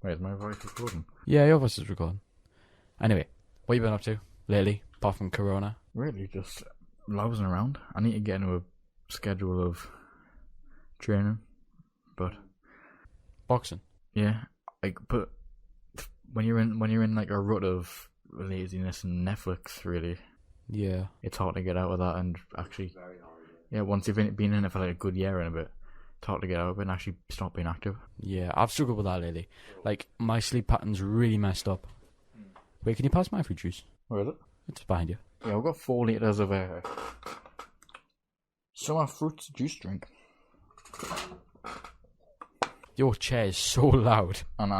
Wait, is my voice recording? Yeah, your voice is recording. Anyway, what you been up to lately, apart from Corona? Really, just lousing around. I need to get into a schedule of training, but Boxing. yeah, but when you're in like a rut of laziness and Netflix, really, Yeah. it's hard to get out of that and actually, yeah, once you've been in it for like a good year and a bit, it's hard to get out of it and actually start being active. Yeah, I've struggled with that lately. Like, my sleep pattern's really messed up. Wait, can you pass my fruit juice? Where is it? It's behind you. Yeah, I've got 4 litres of summer fruit juice drink. Your chair is so loud. And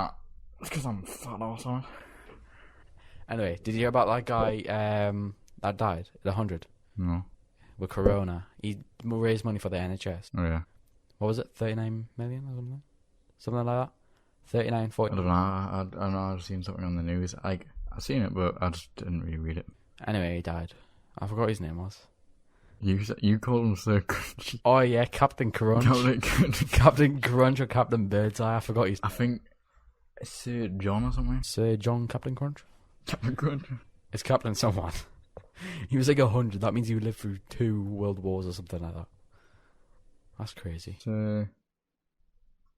it's because I'm fat arse on it. Anyway, did you hear about that guy that died at 100 No. with Corona? He raised money for the NHS. Oh yeah. What was it? 39 million or something? Something like that? 39, 40. I don't know. I don't know. I've seen something on the news. I've seen it, but I just didn't really read it. Anyway, he died. I forgot his name was. You called him Sir Crunchy. Oh yeah, Captain Crunch. Captain Crunch or Captain Birdseye. I forgot his. I think it's Sir John or something. Sir John Captain Crunch. Captain Crunch. It's Captain someone. He was like 100. That means he lived through 2 world wars or something like that. That's crazy.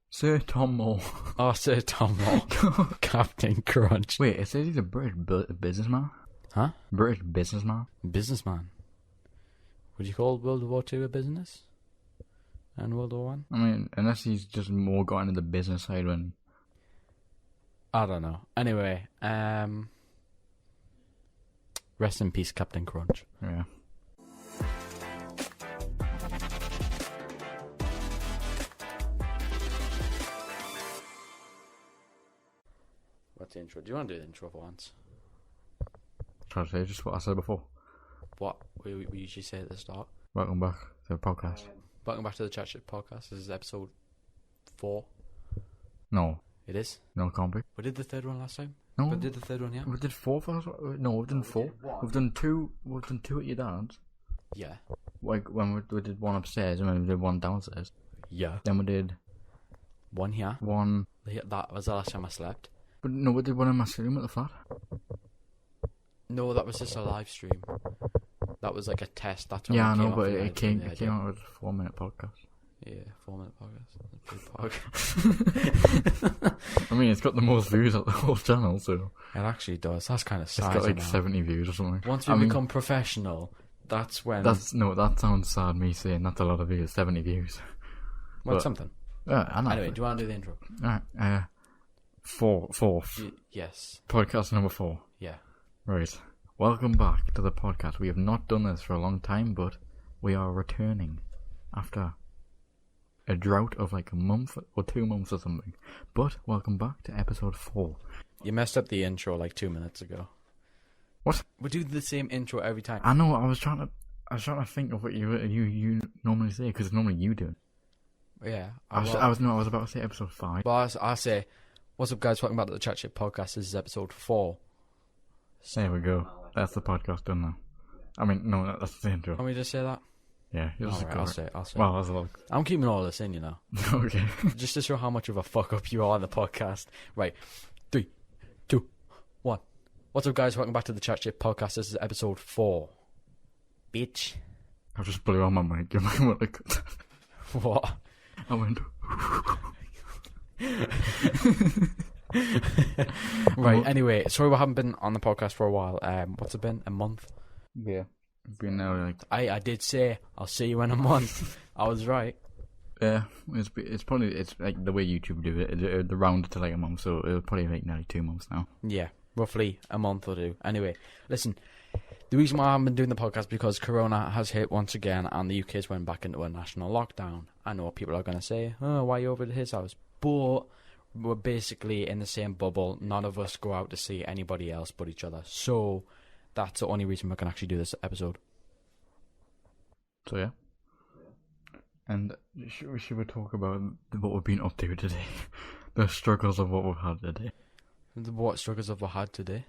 Sir Tom Moore. Oh, Sir Tom Moore. Captain Crunch. Wait, it says he's a British businessman. Huh? British businessman. Businessman. Would you call World War II a business? And World War One? I mean, unless he's just more got into the business side when... I don't know. Anyway, rest in peace, Captain Crunch. Yeah. What's the intro? Do you want to do the intro for once? Try to say just what I said before. What we usually say at the start. Welcome back to the podcast. Welcome back to the Chat Shit Podcast. This is episode 4. No. It is? No, it can't be. We did the third one last time? No. We did the third one, yeah? We did 4 first. No, we've done 4. We've done 2. We've done 2 at your dad's. Yeah. Like when we did 1 upstairs and then we did 1 downstairs. Yeah. Then we did 1 here. 1. That was the last time I slept. But no, we did 1 in my room at the flat. No, that was just a live stream. That was like a test. That's when Yeah, I we know, came off but the it came out with a 4-minute podcast. Yeah, 4-minute podcast. Big podcast. I mean, it's got the most views of the whole channel, so It actually does. That's kind of it's sad. got like 70 views or something. Once we become professional, that's when. That sounds sad. Me saying that's a lot of views, 70 views. Well, something. Yeah, I know. Anyway, do you want to do the intro? Alright, fourth. Yes. Podcast number 4. Yeah. Right. Welcome back to the podcast. We have not done this for a long time, but we are returning after a drought of like a month or 2 months or something. But welcome back to episode 4. You messed up the intro like 2 minutes ago. What? We do the same intro every time. I know. I was trying to think of what you normally say because it's normally you doing. Yeah. I was about to say episode 5. Well, I say, what's up, guys? Welcome back to the Chat Shit Podcast. This is episode 4. There we go. That's the podcast done now. I mean, no, that's the intro. Can we just say that? Yeah, Alright, I'll say it. Well, that's a lot. I'm keeping all this in, you know. Okay. Just to show how much of a fuck up you are on the podcast. Right. 3, 2, 1. What's up, guys? Welcome back to the Chat Shit Podcast. This is episode 4. Bitch. I just blew on my mic. You might want to... What? I went... Right, anyway, sorry we haven't been on the podcast for a while. What's it been? A month? Yeah. It's been now like... I did say, I'll see you in a month. I was right. Yeah, it's probably like the way YouTube do it. They round it to like a month, so it'll probably make nearly 2 months now. Yeah, roughly a month or 2. Anyway, listen, the reason why I haven't been doing the podcast is because Corona has hit once again and the UK's went back into a national lockdown. I know what people are going to say, oh, why are you over at his house? But we're basically in the same bubble. None of us go out to see anybody else but each other. So that's the only reason we can actually do this episode. So yeah. And should we talk about what we've been up to today? The struggles of what we've had today. What struggles have we had today?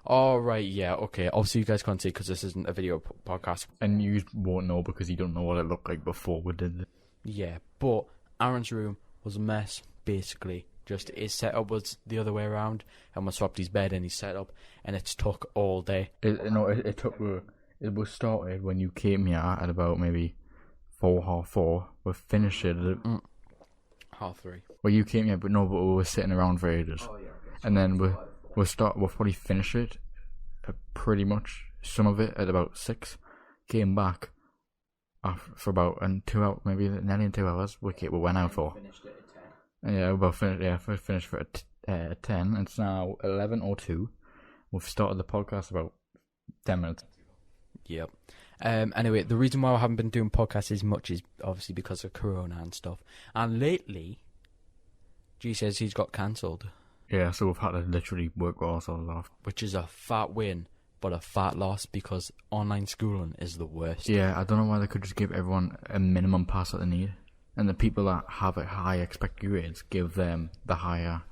Oh, right, yeah, okay. Obviously, you guys can't see because this isn't a video podcast. And you won't know because you don't know what it looked like before we did it. Yeah, but Aaron's room was a mess, basically. Just his setup was the other way around, and we swapped his bed and his setup, and it took all day. It took. It was started when you came here at about maybe 4:30. We finished it at 3:30. well, you came here, but we were sitting around for ages, and then we'll probably finish it, pretty much some of it at about 6. Came back for about 2 hours, maybe nearly in 2 hours. We went out for. Finished it at 10. Yeah, we finished for 10. It's now 11:02. We've started the podcast about 10 minutes. Yep. Anyway, the reason why I haven't been doing podcasts as much is obviously because of Corona and stuff. And lately, G says he's got cancelled. Yeah, so we've had to literally work ourselves off. Which is a fat win, but a fat loss because online schooling is the worst. Yeah, I don't know why they could just give everyone a minimum pass that they need. And the people that have a high expected grades, give them the higher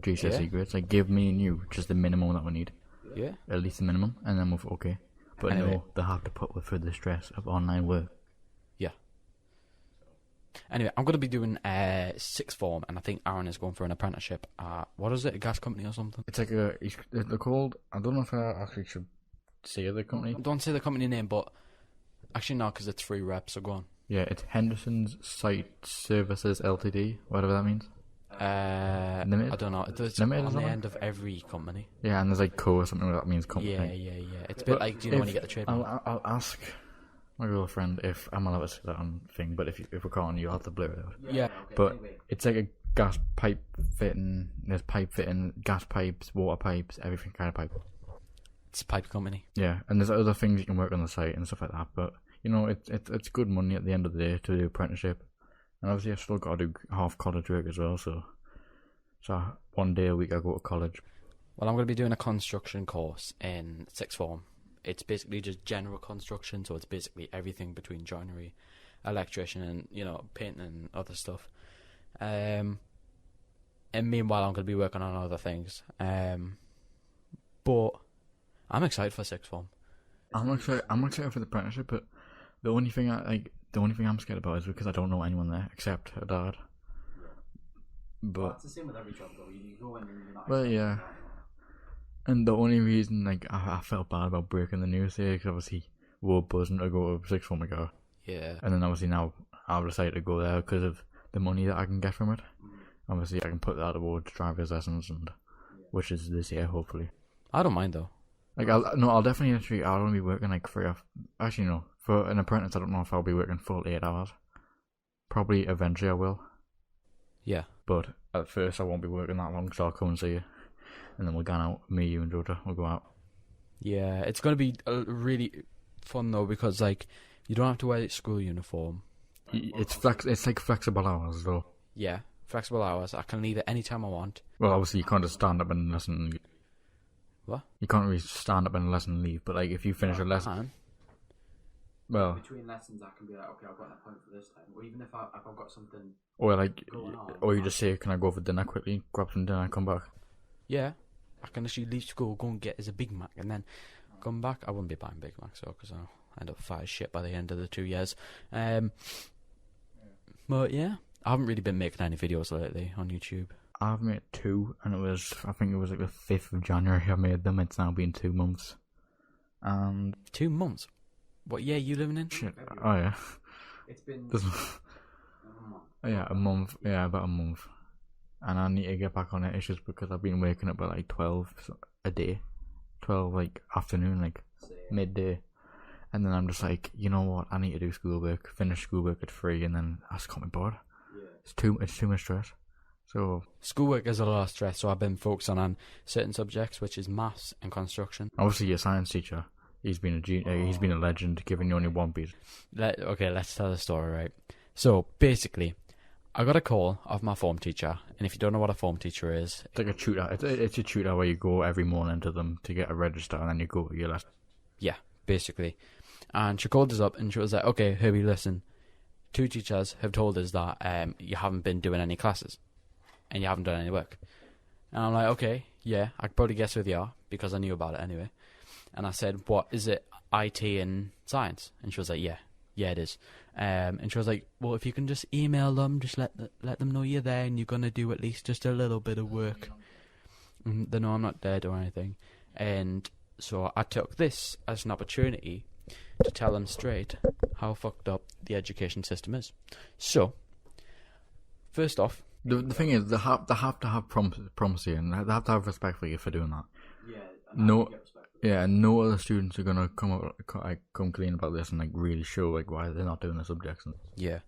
GCSE grades. Like, give me and you just the minimum that we need. Yeah. At least the minimum, and then we're okay. But Anyway. no, they have to put with the stress of online work. Yeah. Anyway, I'm going to be doing sixth form, and I think Aaron is going for an apprenticeship at, what is it, a gas company or something? It's like they're called, I don't know if I actually should say the company. Don't say the company name, but actually no, because it's free rep, so go on. Yeah, it's Henderson's Site Services Ltd, whatever that means. Limited? I don't know. It's Limited or on the something? end of every company. Yeah, and there's like co or something that means company. Yeah. It's a bit like, do you know when you get the trademark? I'll ask my girlfriend if I'm allowed to say that on thing, but if we can't, you'll have to blur it out. Yeah. But it's like a gas pipe fitting, there's pipe fitting, gas pipes, water pipes, everything kind of pipe. It's a pipe company. Yeah, and there's other things you can work on the site and stuff like that, but you know, it's good money at the end of the day to do apprenticeship. And obviously I've still got to do half college work as well, so one day a week I go to college. Well, I'm going to be doing a construction course in sixth form. It's basically just general construction, so it's basically everything between joinery, electrician, and, you know, painting and other stuff. And meanwhile, I'm going to be working on other things. But I'm excited for sixth form. I'm excited for the apprenticeship, but the only thing I'm scared about is because I don't know anyone there except her dad. But it's the same with every job, though. You go in and you're not. Well, yeah. And the only reason, like, I felt bad about breaking the news here, because obviously we were buzzing to go to sixth form ago. Yeah. And then obviously now I've decided to go there because of the money that I can get from it. Obviously I can put that towards driver's lessons, which is this year, hopefully. I don't mind, though. Like, I'll definitely, I'll only be working like 3 or... Actually, no. For an apprentice, I don't know if I'll be working full 8 hours. Probably eventually I will. Yeah. But at first I won't be working that long, so I'll come and see you. And then we'll go out, me, you and Georgia, we'll go out. Yeah, it's going to be really fun, though, because, like, you don't have to wear school uniform. It's like flexible hours, though. Yeah, flexible hours. I can leave at any time I want. Well, obviously you can't just stand up in a lesson and leave. What? You can't really stand up in a lesson and leave, but, like, if you finish a lesson... Well... Between lessons, I can be like, okay, I've got an appointment for this time. Or even if I've got something... Or, like... going on, Or you just say, can I go for dinner quickly, grab some dinner and come back? Yeah. I can actually leave school, go and get as a Big Mac, and then come back. I wouldn't be buying Big Macs, though, because I'll end up fat as shit by the end of the 2 years. But, yeah. I haven't really been making any videos lately on YouTube. I've made 2, and I think it was like the 5th of January I made them. It's now been 2 months. And... 2 months? What year are you living in? Shit. Oh, yeah. It's been... Yeah, a month. Yeah, about a month. And I need to get back on it. It's just because I've been waking up at like 12 a day. 12, like, afternoon, like, midday. And then I'm just like, you know what? I need to do schoolwork. Finish schoolwork at 3, and then I just got me bored. Yeah. It's too much stress. So... Schoolwork is a lot of stress, so I've been focusing on certain subjects, which is maths and construction. Obviously, your science teacher, he's been a legend, giving you only one piece. Okay, let's tell the story, right? So, basically... I got a call of my form teacher, and if you don't know what a form teacher is... It's like a tutor. It's a tutor where you go every morning to them to get a register, and then you go to your lesson. Yeah, basically. And she called us up, and she was like, okay, Herbie, listen. 2 teachers have told us that you haven't been doing any classes, and you haven't done any work. And I'm like, okay, yeah, I could probably guess who they are, because I knew about it anyway. And I said, what, is it IT and science? And she was like, yeah, it is. And she was like, well, if you can just email them, just let them know you're there and you're going to do at least just a little bit of work. They know I'm not dead or anything. And so I took this as an opportunity to tell them straight how fucked up the education system is. So, first off... The thing is, they have to have primacy, and they have to have respect for you for doing that. Yeah, No other students are gonna come clean about this and like really show like why they're not doing the subjects. Yeah.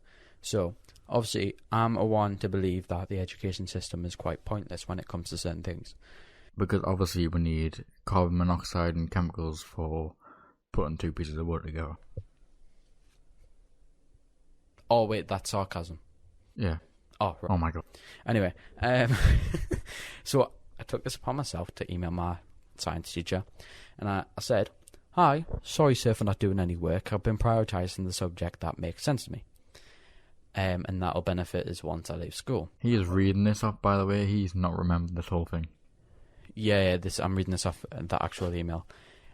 So, obviously, I'm a one to believe that the education system is quite pointless when it comes to certain things. Because obviously we need carbon monoxide and chemicals for putting two pieces of wood together. Oh, wait, that's sarcasm. Yeah. Oh, right. Oh my god. Anyway, so I took this upon myself to email my science teacher, and I said, "Hi, sorry sir for not doing any work. I've been prioritising the subject that makes sense to me, and that'll benefit us once I leave school." He is reading this up, by the way. He's not remembered this whole thing. Yeah, I'm reading this off that actual email,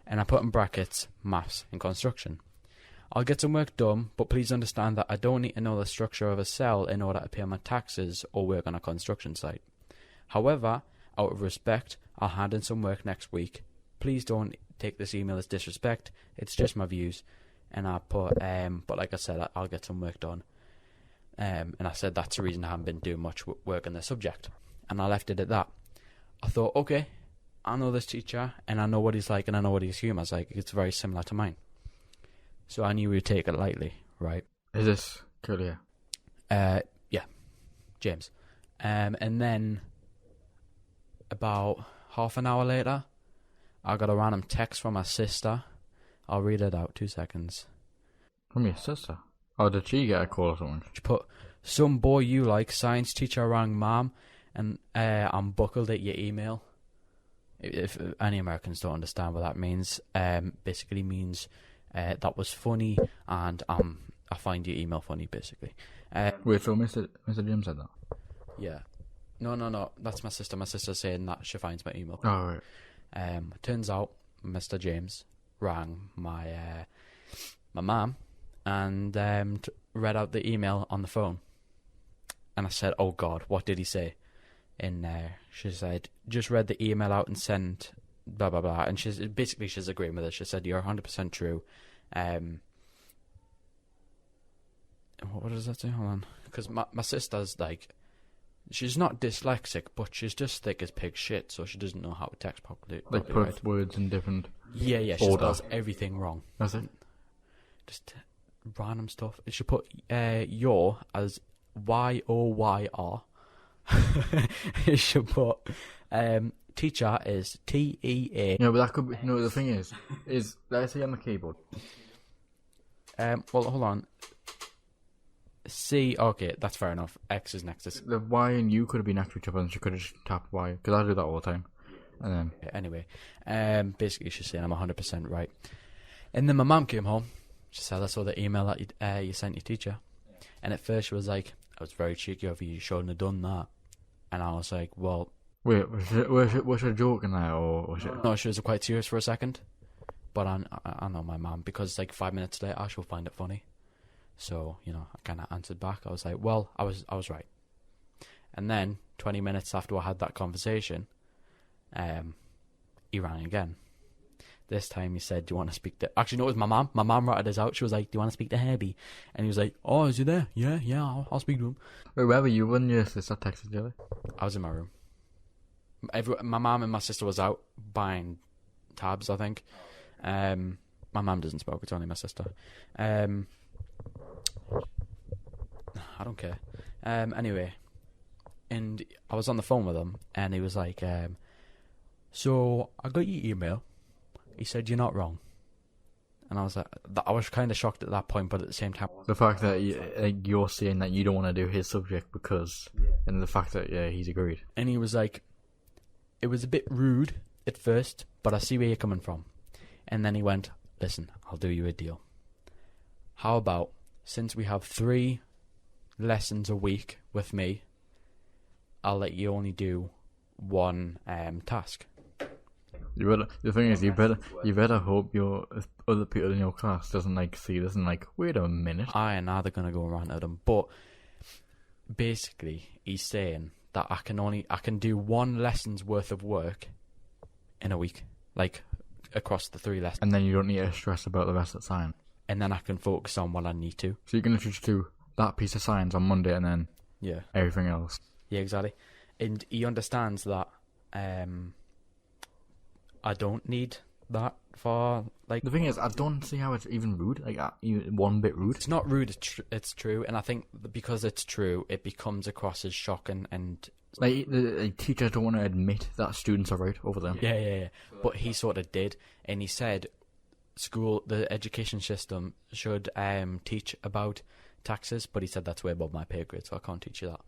and I put in brackets maths and construction. I'll get some work done, but please understand that I don't need to know the structure of a cell in order to pay my taxes or work on a construction site. However, out of respect, I'll hand in some work next week. Please don't take this email as disrespect. It's just my views. And I put, but like I said, I'll get some work done. And I said that's the reason I haven't been doing much work on the subject. And I left it at that. I thought, okay, I know this teacher, and I know what he's like, and I know what his humour's like. It's very similar to mine. So I knew he would take it lightly, right? Is this Curly? Yeah, James. And then about half an hour later, I got a random text from my sister. I'll read it out, 2 seconds. From your sister? Oh, did she get a call or something? She put, "Some boy you like, science teacher rang mom, and I'm buckled at your email." If any Americans don't understand what that means, basically means that was funny, and I find your email funny, basically. Wait, so Mr. Jim said that? Yeah. No, that's my sister. My sister's saying that she finds my email. Oh, right. Turns out Mr. James rang my mum and read out the email on the phone. And I said, "Oh God, what did he say?" And she said, "Just read the email out and sent blah blah blah." And she's agreeing with it. She said, "You're 100% true." What does that say? Hold on, because my sister's like, she's not dyslexic, but she's just thick as pig shit, so she doesn't know how to text properly. Like put words in different. Yeah, she order. spells everything wrong. That's it. Just random stuff. She put your as YOYR. She put teacher is TEA. No, but that could be. No, the thing is let's say on the keyboard. Well, hold on. C. Okay, that's fair enough. X is next. The Y and U could have been next to each other, and she could have just tapped Y, because I do that all the time. And then anyway, basically she's saying I'm 100% right. And then my mum came home. She said, "I saw the email that you sent your teacher," and at first she was like, "I was very cheeky of you. You shouldn't have done that." And I was like, "Well." Wait, was she joking there, or was it? No, she was quite serious for a second. But I know my mum, because like 5 minutes later she'll find it funny. So, I kind of answered back. I was like, "Well, I was right." And then 20 minutes after I had that conversation, he rang again. This time he said, "Do you want to speak to..." Actually, no, it was my mum. My mum ratted us out. She was like, "Do you want to speak to Herbie?" And he was like, "Oh, is he there?" Yeah, I'll speak to him. Wait, where were you when your sister texted each other? I was in my room. My mum and my sister was out buying tabs, I think. My mum doesn't smoke, it's only my sister. I don't care. Anyway, and I was on the phone with him, and he was like, "So I got your email. He said you're not wrong." And I was like, I was kind of shocked at that point, but at the same time, the fact that you're saying that you don't want to do his subject because, and the fact that he's agreed. And he was like, "It was a bit rude at first, but I see where you're coming from." And then he went, "Listen, I'll do you a deal. How about, since we have 3 lessons a week with me, I'll let you only do 1 task." You better. The thing is, you better hope your other people in your class doesn't like see this and like, wait a minute. I and now they're gonna go around at him, but basically he's saying that I can do one lesson's worth of work in a week, like across the 3 lessons, And then you don't need to stress about the rest of the science. and then I can focus on what I need to. So you can literally just do that piece of science on Monday and then Yeah, everything else. yeah, exactly. And he understands that I don't need that for like. The thing is, I don't see how it's even rude. Like, even one bit rude. It's not rude. It's true, and I think because it's true, it becomes across as shocking and. Like, the teachers don't want to admit that students are right over them. Yeah. But he sort of did, and he said, the education system should teach about taxes, but he said that's way above my pay grade, so I can't teach you that.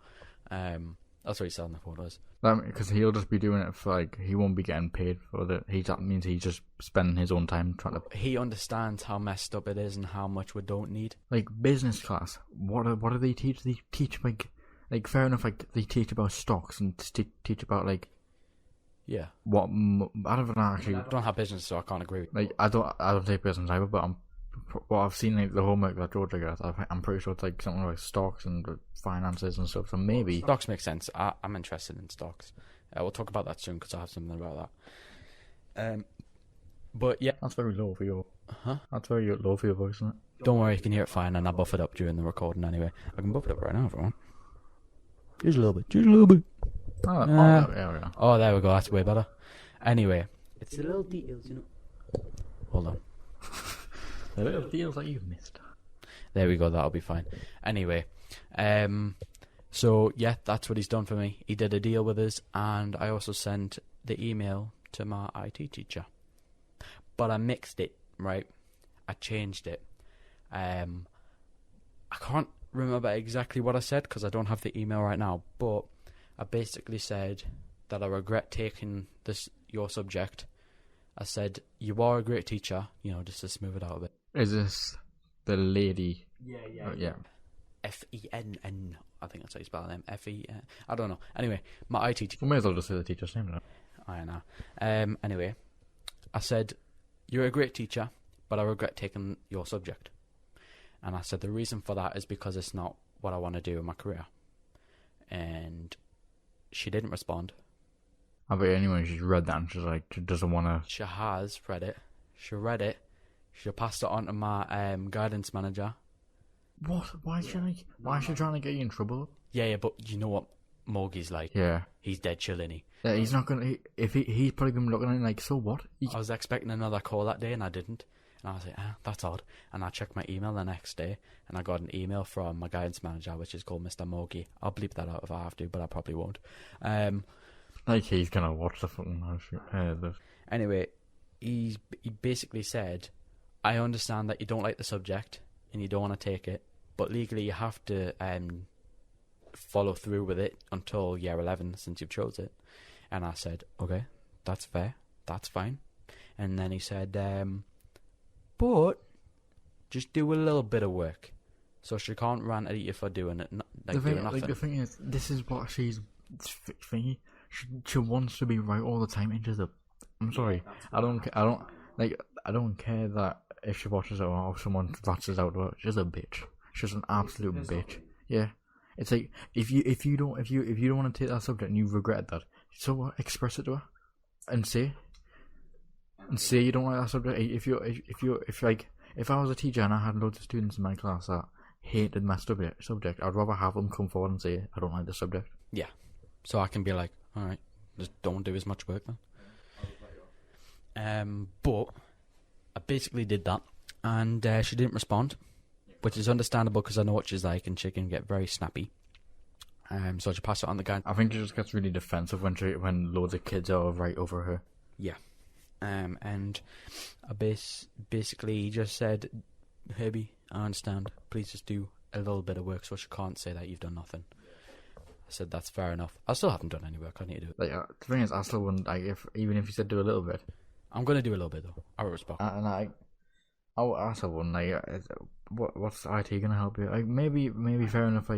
That's what he said in the photos. Because he'll just be doing it for, like, he won't be getting paid for that. That means he's just spending his own time trying to. He understands how messed up it is and how much we don't need. Like, business class, what do they teach? They teach, like, fair enough, like, they teach about stocks and teach about, like, Yeah. what, I don't know, actually. I don't have business, so I can't agree with you. Like, I don't take business either, but I've seen, like, the homework that Georgia gets, I'm pretty sure it's, like, something like stocks and finances and stuff, so maybe. Stocks make sense. I'm interested in stocks. We'll talk about that soon, because I have something about that. But, yeah. That's very low for your. Huh? That's very low for your voice, isn't it? Don't worry, you can hear it fine, and I buff it up during the recording anyway. I can buff it up right now if I want. Just a little bit. Yeah. Oh, there we go. That's way better. Anyway, it's the little details, you know. Hold on. The little deals that you've missed. There we go. That'll be fine. Anyway, so yeah, that's what he's done for me. He did a deal with us, and I also sent the email to my IT teacher. But I mixed it, right? I changed it. I can't remember exactly what I said because I don't have the email right now, but I basically said that I regret taking your subject. I said, you are a great teacher, just to smooth it out a bit. Is this the lady? Yeah. Fenn, I think that's how you spell them. Fen, I don't know. Anyway, my IT teacher. We may as well just say the teacher's name now. I know. Anyway, I said, you're a great teacher, but I regret taking your subject. And I said the reason for that is because it's not what I want to do in my career. And she didn't respond. I bet anyway she's read that and she's like, she doesn't want to. She has read it. She read it. She passed it on to my guidance manager. What? Why is she trying to get you in trouble? Yeah, but you know what Morgie's like. Yeah. He's dead chill, isn't he? Yeah, he's not gonna. He's probably been looking at it like, so what? I was expecting another call that day and I didn't. And I was like, that's odd. And I checked my email the next day and I got an email from my guidance manager, which is called Mr. Morgie. I'll bleep that out if I have to, but I probably won't. Like he's gonna watch the fucking Anyway, he basically said, I understand that you don't like the subject and you don't want to take it, but legally you have to follow through with it until year 11 since you've chose it. And I said, okay, that's fair, that's fine. And then he said, but just do a little bit of work. So she can't rant at you for doing it, doing nothing. The thing is, this is what she's thingy. She wants to be right all the time. And I'm sorry, I don't care that if she watches it or if someone ratchets out to her. She's a bitch. She's an absolute bitch. Yeah, it's like if you don't want to take that subject and you regret that, so what? Express it to her and say you don't like that subject. If I was a teacher and I had loads of students in my class that hated my subject, I'd rather have them come forward and say I don't like the subject. Yeah, so I can be like, all right, just don't do as much work then. But I basically did that, and she didn't respond, which is understandable because I know what she's like, and she can get very snappy. So I just passed it on the guy. I think she just gets really defensive when loads of kids are right over her. Yeah. And I basically just said, Herbie, I understand. Please just do a little bit of work so she can't say that you've done nothing. I said, that's fair enough. I still haven't done any work. I need to do it. Like, the thing is, I still wouldn't, even if you said do a little bit. I'm going to do a little bit, though. I respect. And I still wouldn't, what's IT going to help you? Like, maybe fair enough,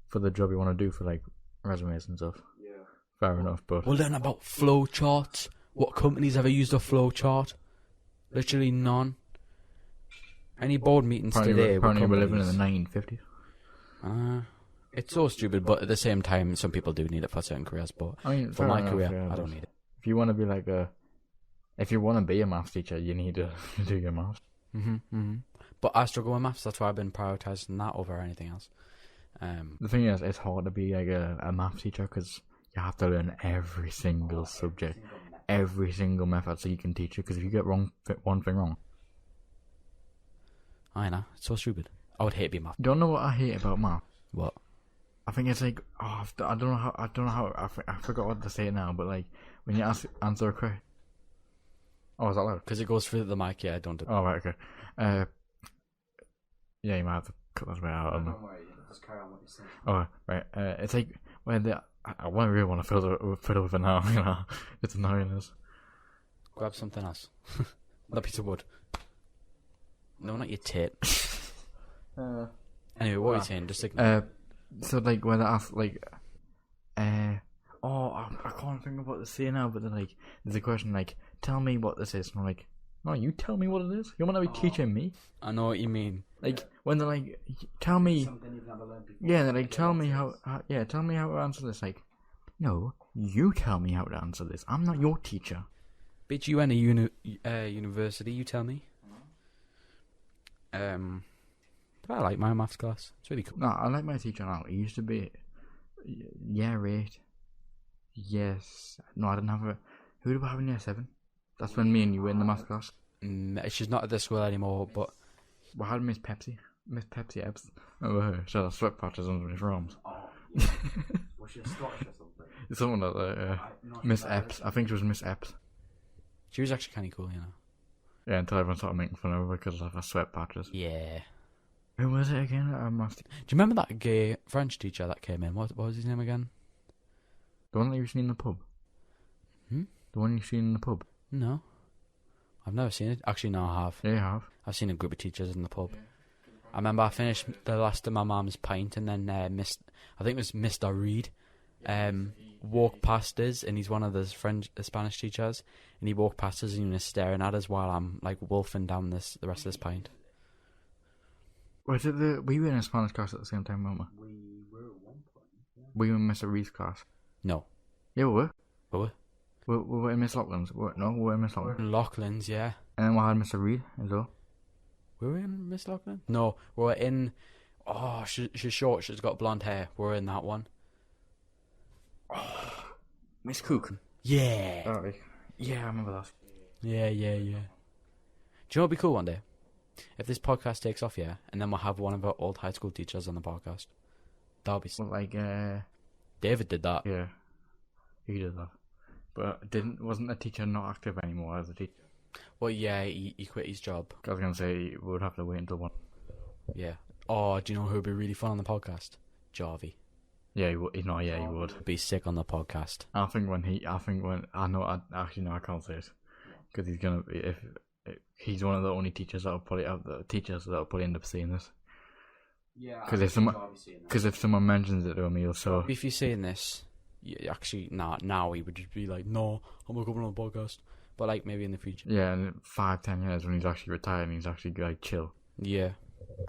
for the job you want to do for, resumes and stuff. Yeah. Fair enough, but... We'll learn about flow charts. What company's ever used a flow chart? Literally none. Any board meetings today? Apparently we're living in the 1950s. It's so stupid, but at the same time, some people do need it for certain careers. But I mean, for my career, I don't need it. If you want to be if you want to be a maths teacher, you need to do your maths. But I struggle with maths. That's why I've been prioritising that over anything else. The thing is, it's hard to be like a maths teacher because you have to learn every single subject, every single method, so you can teach it. Because if you get one thing wrong, I know, it's so stupid. I would hate being maths. Don't know what I hate about math. What? I think it's like, I don't know how I forgot what to say now, but like when you answer a question. Oh, is that loud? Because it goes through the mic. Yeah, I don't do. Oh, right, okay. Yeah, you might have to cut that bit out. Don't worry, just carry on what you're saying. Oh, right. It's like when I really want to fiddle with it now. You know, it's annoying. Grab something else. That piece of wood. No, not your tit. Anyway, what are you saying? Just ignore. So like when I ask I can't think of what to say now, but then like there's a question like, tell me what this is, and I'm like, no, you tell me what it is. You want to be teaching me? I know what you mean. Like when they're like, tell me. Something you've never learned before. Yeah, they're like, tell me how to answer this. Like, no, you tell me how to answer this. I'm not your teacher. Bitch, you went to university. You tell me. But I like my maths class. It's really cool. No, I like my teacher now. He used to be year 8. Yes. No, I didn't have who did we have in year 7? That's when me and you were in the maths class. She's not at this school anymore, but we had Miss Pepsi Epps. Remember her? She had her sweat patches under his arms. Oh, yeah. Was she Scottish or something? Something like that, Miss Epps. I think she was Miss Epps. She was actually kind of cool, you know. Yeah, until everyone started making fun of her because of her sweat patches. Yeah. Who was it again? Do you remember that gay French teacher that came in? What was his name again? The one that you've seen in the pub? The one you've seen in the pub? No. I've never seen it. Actually, no, I have. Yeah, you have. I've seen a group of teachers in the pub. I remember I finished the last of my mum's pint and then I think it was Mr. Reed, walked past us, and he's one of the Spanish teachers, and he walked past us and he was staring at us while I'm like wolfing down the rest of this pint. Was it we were in a Spanish class at the same time, weren't we? We were at one point. Yeah. We were in Mr. Reed's class. No. Yeah, we were. Were we? We were in Miss Laughlin's. We were in Miss Laughlin. Laughlin's, yeah. And then we had Mr. Reed as well. Were we in Miss Laughlin? No, we were in... Oh, she's short, she's got blonde hair. We're in that one. Oh, Miss Cook. Yeah. Oh, yeah, I remember that. Yeah. Do you know what'd be cool one day? If this podcast takes off, yeah, and then we'll have one of our old high school teachers on the podcast. That'll be... Well, like, David did that. Yeah, he did that. But wasn't the teacher not active anymore as a teacher? Well, yeah, he quit his job. I was going to say, we would have to wait until one. Yeah. Oh, do you know who would be really fun on the podcast? Jarvie. Yeah, he would. He would. Be sick on the podcast. I can't say it. Because he's going to be, he's one of the only teachers that will probably end up seeing this. Yeah. Because if someone mentions it to him, he'll so. If you're saying this, actually, now he would just be like, no, I'm not coming on the podcast. But like maybe in the future. Yeah, in 5-10 years when he's actually retired and he's actually like chill. Yeah.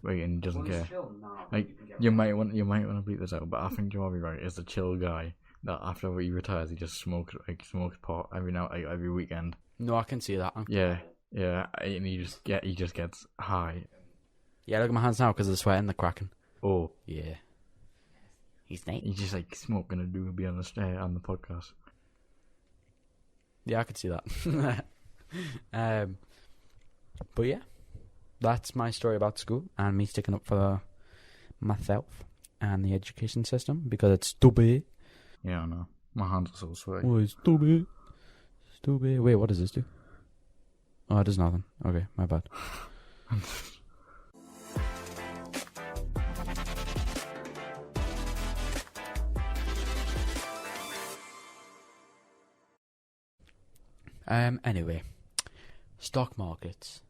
Right, and he doesn't care. Now, like you might want to bleep this out, but I think Jarvie right is the chill guy that after he retires he just smokes pot every weekend. No, I can see that. Yeah, and he just gets high. Yeah, look at my hands now because of the sweat and the cracking. Oh yeah, he's nice. He's just like smoking a doobie on the podcast. Yeah, I could see that. But yeah, that's my story about school and me sticking up for myself and the education system because it's stupid. Yeah, I know. My hands are so sweaty. Oh, it's stupid. Stupid. Wait, what does this do? Oh, it does nothing. Okay, my bad. Anyway, stock markets.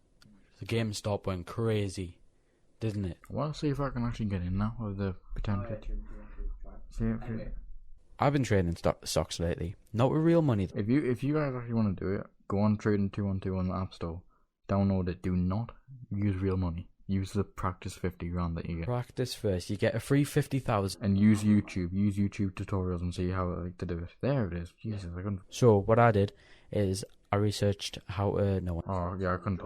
The GameStop went crazy, didn't it? Well, see if I can actually get in now with the potential. Anyway, I've been trading stocks lately, not with real money. If you guys actually want to do it, go on Trading212 on the App Store. Download it. Do not use real money. Use the practice 50 grand that you get. Practice first. You get a free 50,000. And use YouTube. Use YouTube tutorials and see how to do it. There it is. Jesus, I couldn't. So what I did is I researched how to know. Oh yeah, I can't.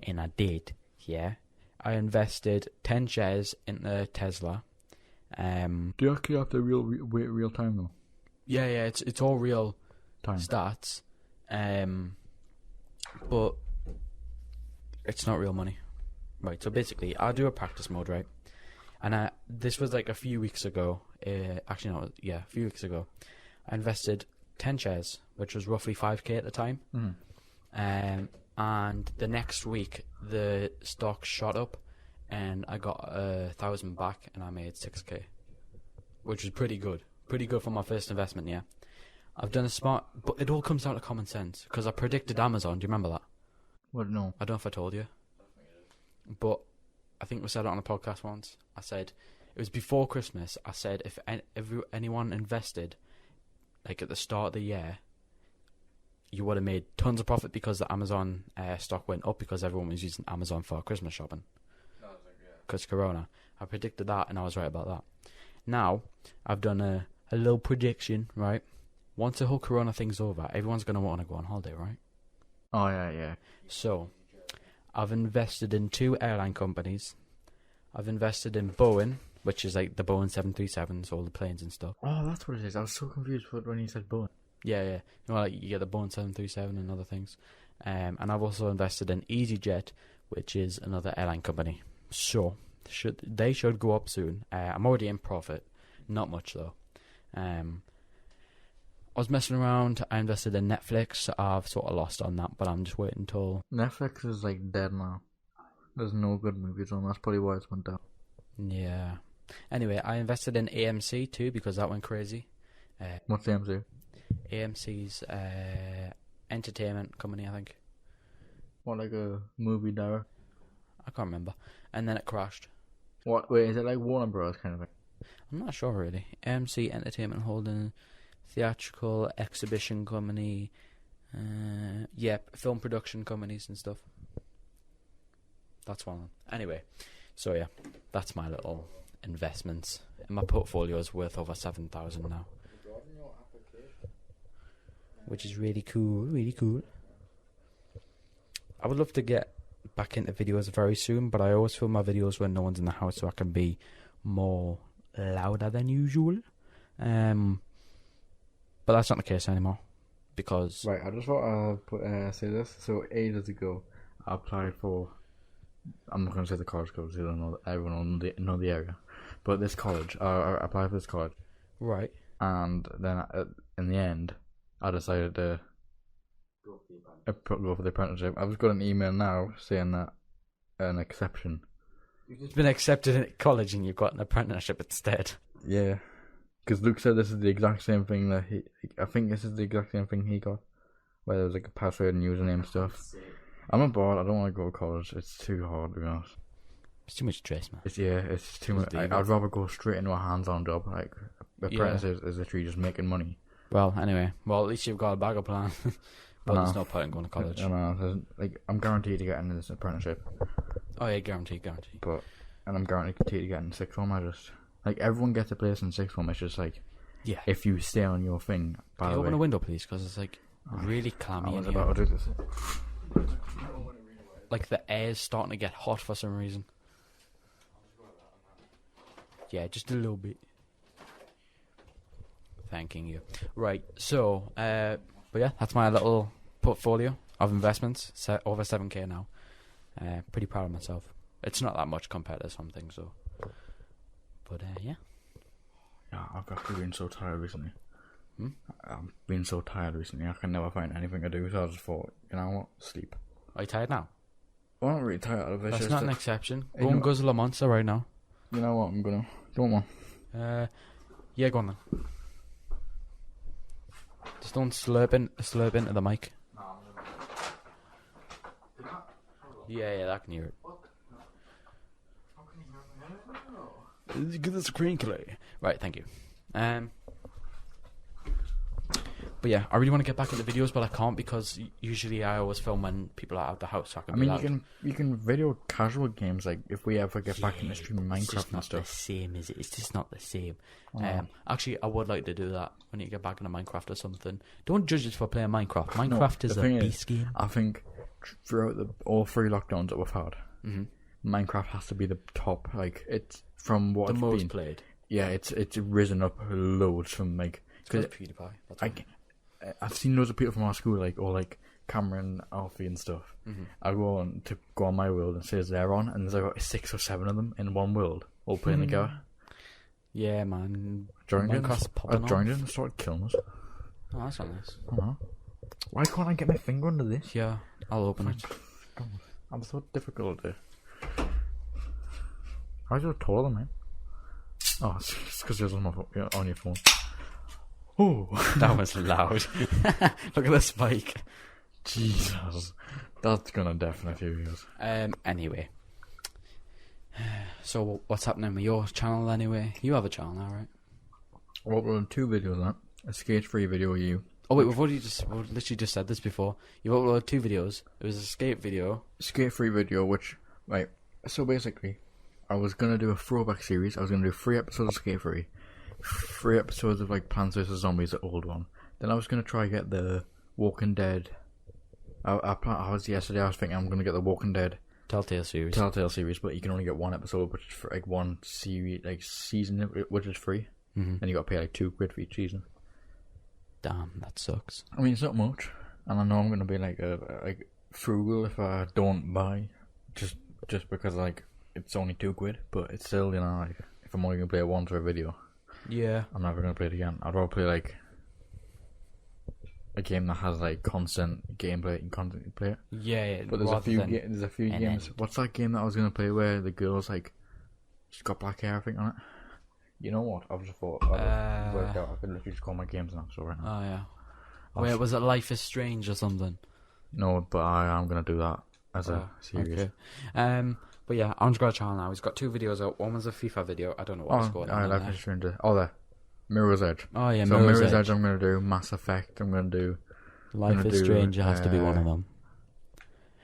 And I did. Yeah. I invested 10 shares in Tesla. Do you actually have the real time though? Yeah, it's all real Time. stats. But it's not real money. Right, so basically, I do a practice mode, right? And this was like a few weeks ago. A few weeks ago. I invested 10 shares, which was roughly 5k at the time. Mm-hmm. And the next week, the stock shot up, and I got 1,000 back, and I made 6k, which was pretty good. Pretty good for my first investment, yeah. I've done a smart, but it all comes down to common sense, because I predicted Amazon. Do you remember that? What? No. I don't know if I told you. But I think we said it on a podcast once. I said, it was before Christmas, I said if anyone invested, like at the start of the year, you would have made tons of profit because the Amazon stock went up because everyone was using Amazon for Christmas shopping. Because Corona. I predicted that and I was right about that. Now, I've done a little prediction, right? Once the whole Corona thing's over, everyone's going to want to go on holiday, right? Oh yeah. So, I've invested in 2 airline companies. I've invested in Boeing, which is like the Boeing 737s, all the planes and stuff. Oh, that's what it is. I was so confused when you said Boeing. Yeah. You know, like you get the Boeing 737 and other things. And I've also invested in EasyJet, which is another airline company. So, they should go up soon. I'm already in profit. Not much, though. I was messing around. I invested in Netflix. I've sort of lost on that, but I'm just waiting until... Netflix is like dead now. There's no good movies on. That's probably why it's went down. Yeah. Anyway, I invested in AMC too because that went crazy. What's the AMC? AMC's entertainment company, I think. What, like a movie direct? I can't remember. And then it crashed. What? Wait, is it like Warner Bros. Kind of thing? I'm not sure really. AMC Entertainment Holding, theatrical exhibition company, film production companies and stuff. That's one of them. Anyway, so yeah, that's my little investments. And my portfolio is worth over 7,000 now, which is really cool. Really cool. I would love to get back into videos very soon, but I always film my videos when no one's in the house, so I can be more louder than usual. But that's not the case anymore because right. I just want to say this. So ages ago, I applied for. I'm not going to say the college because everyone will know the area, but this college. I applied for this college, right? And then in the end, I decided to go for the apprenticeship. I've just got an email now saying that an exception. You've just been accepted at college and you've got an apprenticeship instead. Yeah, because Luke said this is the exact same thing that I think this is the exact same thing he got, where there was like a password and username stuff. I'm not bored. I don't want to go to college. It's too hard, to be honest. It's too much stress, man. It's too much. I'd rather go straight into a hands-on job. Like apprentice is literally just making money. Well, anyway, at least you've got a backup plan. But there's no point in going to college. I know. I'm guaranteed to get into this apprenticeship. Oh yeah, guaranteed. And I'm guaranteed to get in sixth form. I just everyone gets a place in sixth form. It's just yeah. If you stay on your thing. Can you open a window, please? Because it's really clammy in here. About to do this. Like the air's starting to get hot for some reason. Yeah, just a little bit. Thanking you. Right, so, but yeah, that's my little portfolio of investments. Over 7k now. Pretty proud of myself. It's not that much compared to some things, though. But yeah. Yeah, I've actually been so tired recently. I've been so tired recently. I can never find anything to do, so I just thought, you know what, sleep. Are you tired now? Well, I'm not really tired of it. That's not an exception. Hey, Go and guzzle a monster right now. You know what, I'm gonna. Do you want one? Yeah, go on then. Just don't slurp into the mic. Yeah, I can hear it. Get the screen clear. Right, thank you. But yeah, I really want to get back into videos, but I can't because usually I always film when people are out the house. So I can I be mean, loud. you can video casual games, like if we ever get back into streaming It's just Minecraft and not the stuff. same, is it? It's just not the same. Oh. Actually, I would like to do that when you get back into Minecraft or something. Don't judge us for playing Minecraft. Minecraft is the a thing is, beast game. I think throughout all 3 lockdowns that we've had, Mm-hmm. Minecraft has to be the top. Like, it's from what The it's most been. played. Yeah, it's risen up loads from like. Because Because PewDiePie. That's why. I've seen loads of people from our school, like, or like Cameron, Alfie, and stuff. Mm-hmm. I go on my world and says they're on, and there's like 6 or 7 of them in one world, all playing together. Yeah, man. Joined in, Minecraft's popping off. joined in and started killing us. Oh, that's not nice. I don't know. Why can't I get my finger under this? Yeah, I'll open it. God, I'm so difficult at this. How's your taller, man? Oh, it's because you're on your phone. Oh, That was loud. Look at the spike. Jesus. That's gonna deafen a few years. Anyway. So, what's happening with your channel anyway? You have a channel now, right? I uploaded 2 videos on it. A skate free video with you. Oh wait, we've literally just said this before. You've uploaded 2 videos. It was a skate video. Skate free video, which, right, so basically, I was gonna do a throwback series. I was gonna do 3 episodes of Skate Free, 3 episodes of like Plants vs Zombies, the old one. Then I was gonna try get the Walking Dead. I was yesterday. I was thinking I'm gonna get the Walking Dead Telltale series. Telltale series, but you can only get 1 episode, which is for like 1 series, like season, which is free, Mm-hmm. and you got to pay like £2 for each season. Damn, that sucks. I mean, it's not much, and I know I'm gonna be like frugal if I don't buy, just because like it's only £2, but it's still, you know, like if I'm only gonna play it once for a video, Yeah. I'm never gonna play it again. I'd rather play like a game that has like constant gameplay and content to play it. Yeah. But there's a few an games. end. What's that game that I was gonna play where the girl's like she's got black hair, I think, on it? You know what? I've just thought I've worked out. I could literally just call my games now. So right now, Oh yeah. I'll Wait, was it Life is Strange or something? no, but I am gonna do that as a series. Okay. But yeah, Aaron's got a channel now. He's got 2 videos out. One was a FIFA video. I don't know what's going on. I in like there. the stranger. Oh, there, Mirror's Edge. Oh yeah, So Mirror's Edge. I'm gonna do. Mass Effect. I'm gonna do. Life gonna is do, Strange has to be one of them.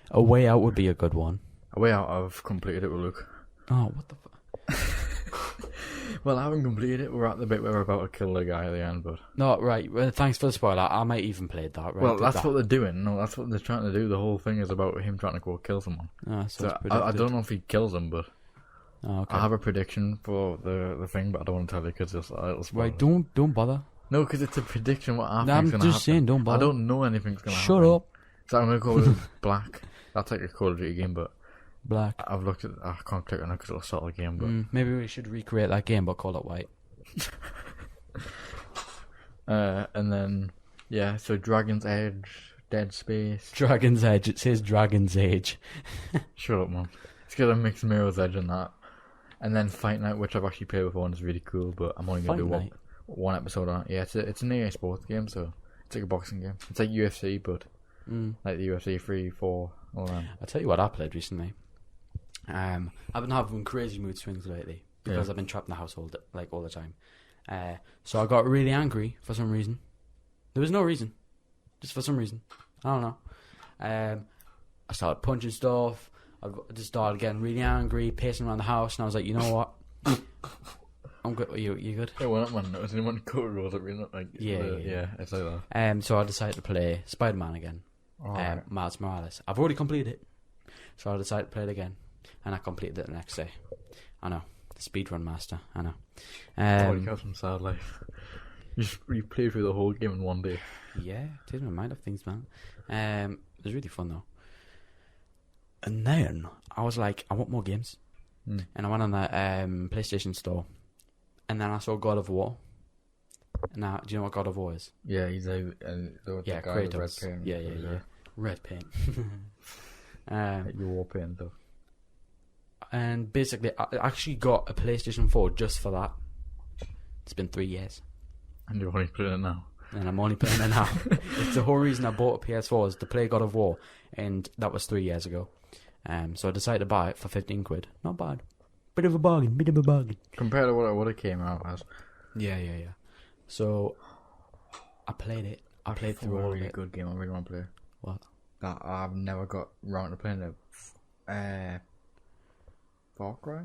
A Way Out would be a good one. A Way Out. I've completed it with Luke. Oh, what the fuck? Well, I haven't completed it. We're at the bit where we're about to kill the guy at the end, but No, right. Well, thanks for the spoiler. I might even played that. Right? well, Did that's that. what they're doing. No, that's what they're trying to do. The whole thing is about him trying to go kill someone. Oh, So I don't know if he kills him, but Oh, okay. I have a prediction for the thing, but I don't want to tell you because it'll spoil Right, it. don't bother. No, because it's a prediction what I No, I'm think's gonna just happen. saying, don't I bother. don't know anything's gonna Shut happen. up, So I'm gonna call it Black. That's like a Call of Duty game, but Black. I've looked at. I can't click on it because it'll start the game. But Maybe we should recreate that game, but call it White. and then yeah, so Dragon's Edge, Dead Space. Dragon's Edge. It says Dragon's Age. Shut up, man. It's got a mixed Mirror's Edge and that. And then Fight Night, which I've actually played before and is really cool, but I'm only gonna Fight do Night? one episode on it. Yeah, it's an EA Sports game, so it's like a boxing game. It's like UFC, but like the UFC 3, 4, all that. I'll tell you what I played recently. I've been having crazy mood swings lately because Yeah. I've been trapped in the household like all the time. So I got really angry for some reason. There was no reason, just for some reason. I don't know. I started punching stuff. I just started getting really angry, pacing around the house, and I was like, you know what? I'm good. You good? Yeah, well, man, it was anyone code rolls up, like Yeah. it's like that. So I decided to play Spider-Man again. Alright. Miles Morales. I've already completed it, so I decided to play it again, and I completed it the next day. I know, the speedrun master. I know. Holy cow, some sad life. You played through the whole game in one day. Yeah, takes my mind off things, man. It was really fun though. And then I was like, I want more games, and I went on the PlayStation Store, and then I saw God of War. Now, do you know what God of War is? Yeah, he's the Yeah, guy with red Kratos. paint. Yeah. Red paint. You war paint though. And basically, I actually got a PlayStation 4 just for that. It's been 3 years, And you're only playing it now. and I'm only playing it now. It's the whole reason I bought a PS4 is to play God of War, and that was 3 years ago. So I decided to buy it for £15. Not bad. Bit of a bargain. Compared to what it came out as. Yeah. So I played it, I played through a all of really it. good game I really want to play. What? That I've never got round to playing it. Far Cry?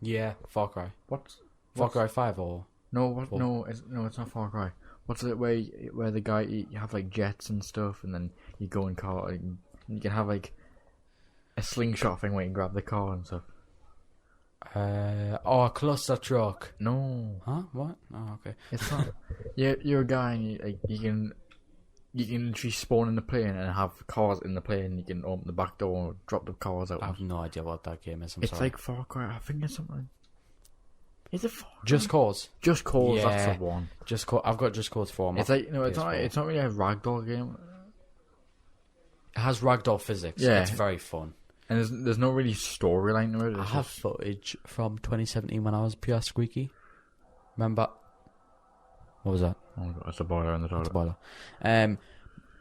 Yeah, Far Cry. What's Far Cry 5 or... No, what? Four. No, it's not Far Cry. What's it where the guy you have like jets and stuff, and then you go in car, and you can have like a slingshot thing where you can grab the car and stuff. a cluster truck. No, Huh? What? Oh, okay. it's not. You're a guy, and you can literally spawn in the plane and have cars in the plane. You can open the back door and drop the cars out. I have no idea what that game is. I'm It's sorry. like Far Cry. I think it's something. Is it Far Cry? Just Cause. Just Cause. Yeah. That's the one. Just Cause. I've got Just Cause 4. on my It's like no, it's not. PS4. It's not really a ragdoll game, It has ragdoll physics. Yeah. It's very fun. and there's no really storyline to it. I It's have just, footage from 2017 when I was pure squeaky. Remember? What was that? oh my god, it's a boiler in the toilet. Spoiler. I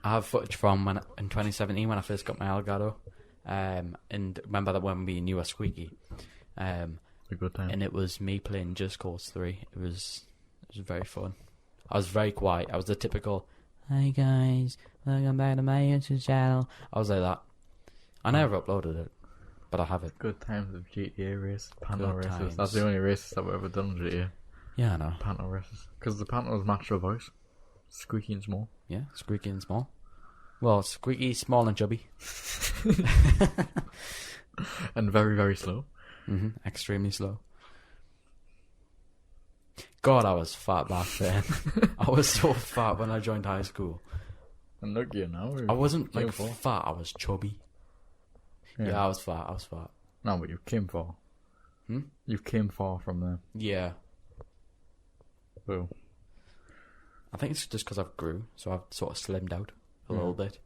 have footage from in 2017 when I first got my Elgato. And remember that when me and you were squeaky. A good time. And it was me playing Just Cause 3. It was very fun. I was very quiet. I was the typical, "Hi guys, welcome back to my YouTube channel." I was like that. I never uploaded it, but I have it. Good times of GTA race, Panto Good races. times. That's the only races I've ever done in GTA. Yeah, I know. Panto races, because the Panto's match your voice, squeaky and small. Yeah, squeaky and small. Well, squeaky, small and chubby. And very, very slow. Extremely slow. God, I was fat back then. I was so fat when I joined high school. And look, you know. I wasn't like Beautiful. fat, I was chubby. Yeah, I was fat. No, but you came far. You came far from there. Yeah. Well, I think it's just because I've grew, so I've sort of slimmed out a little bit.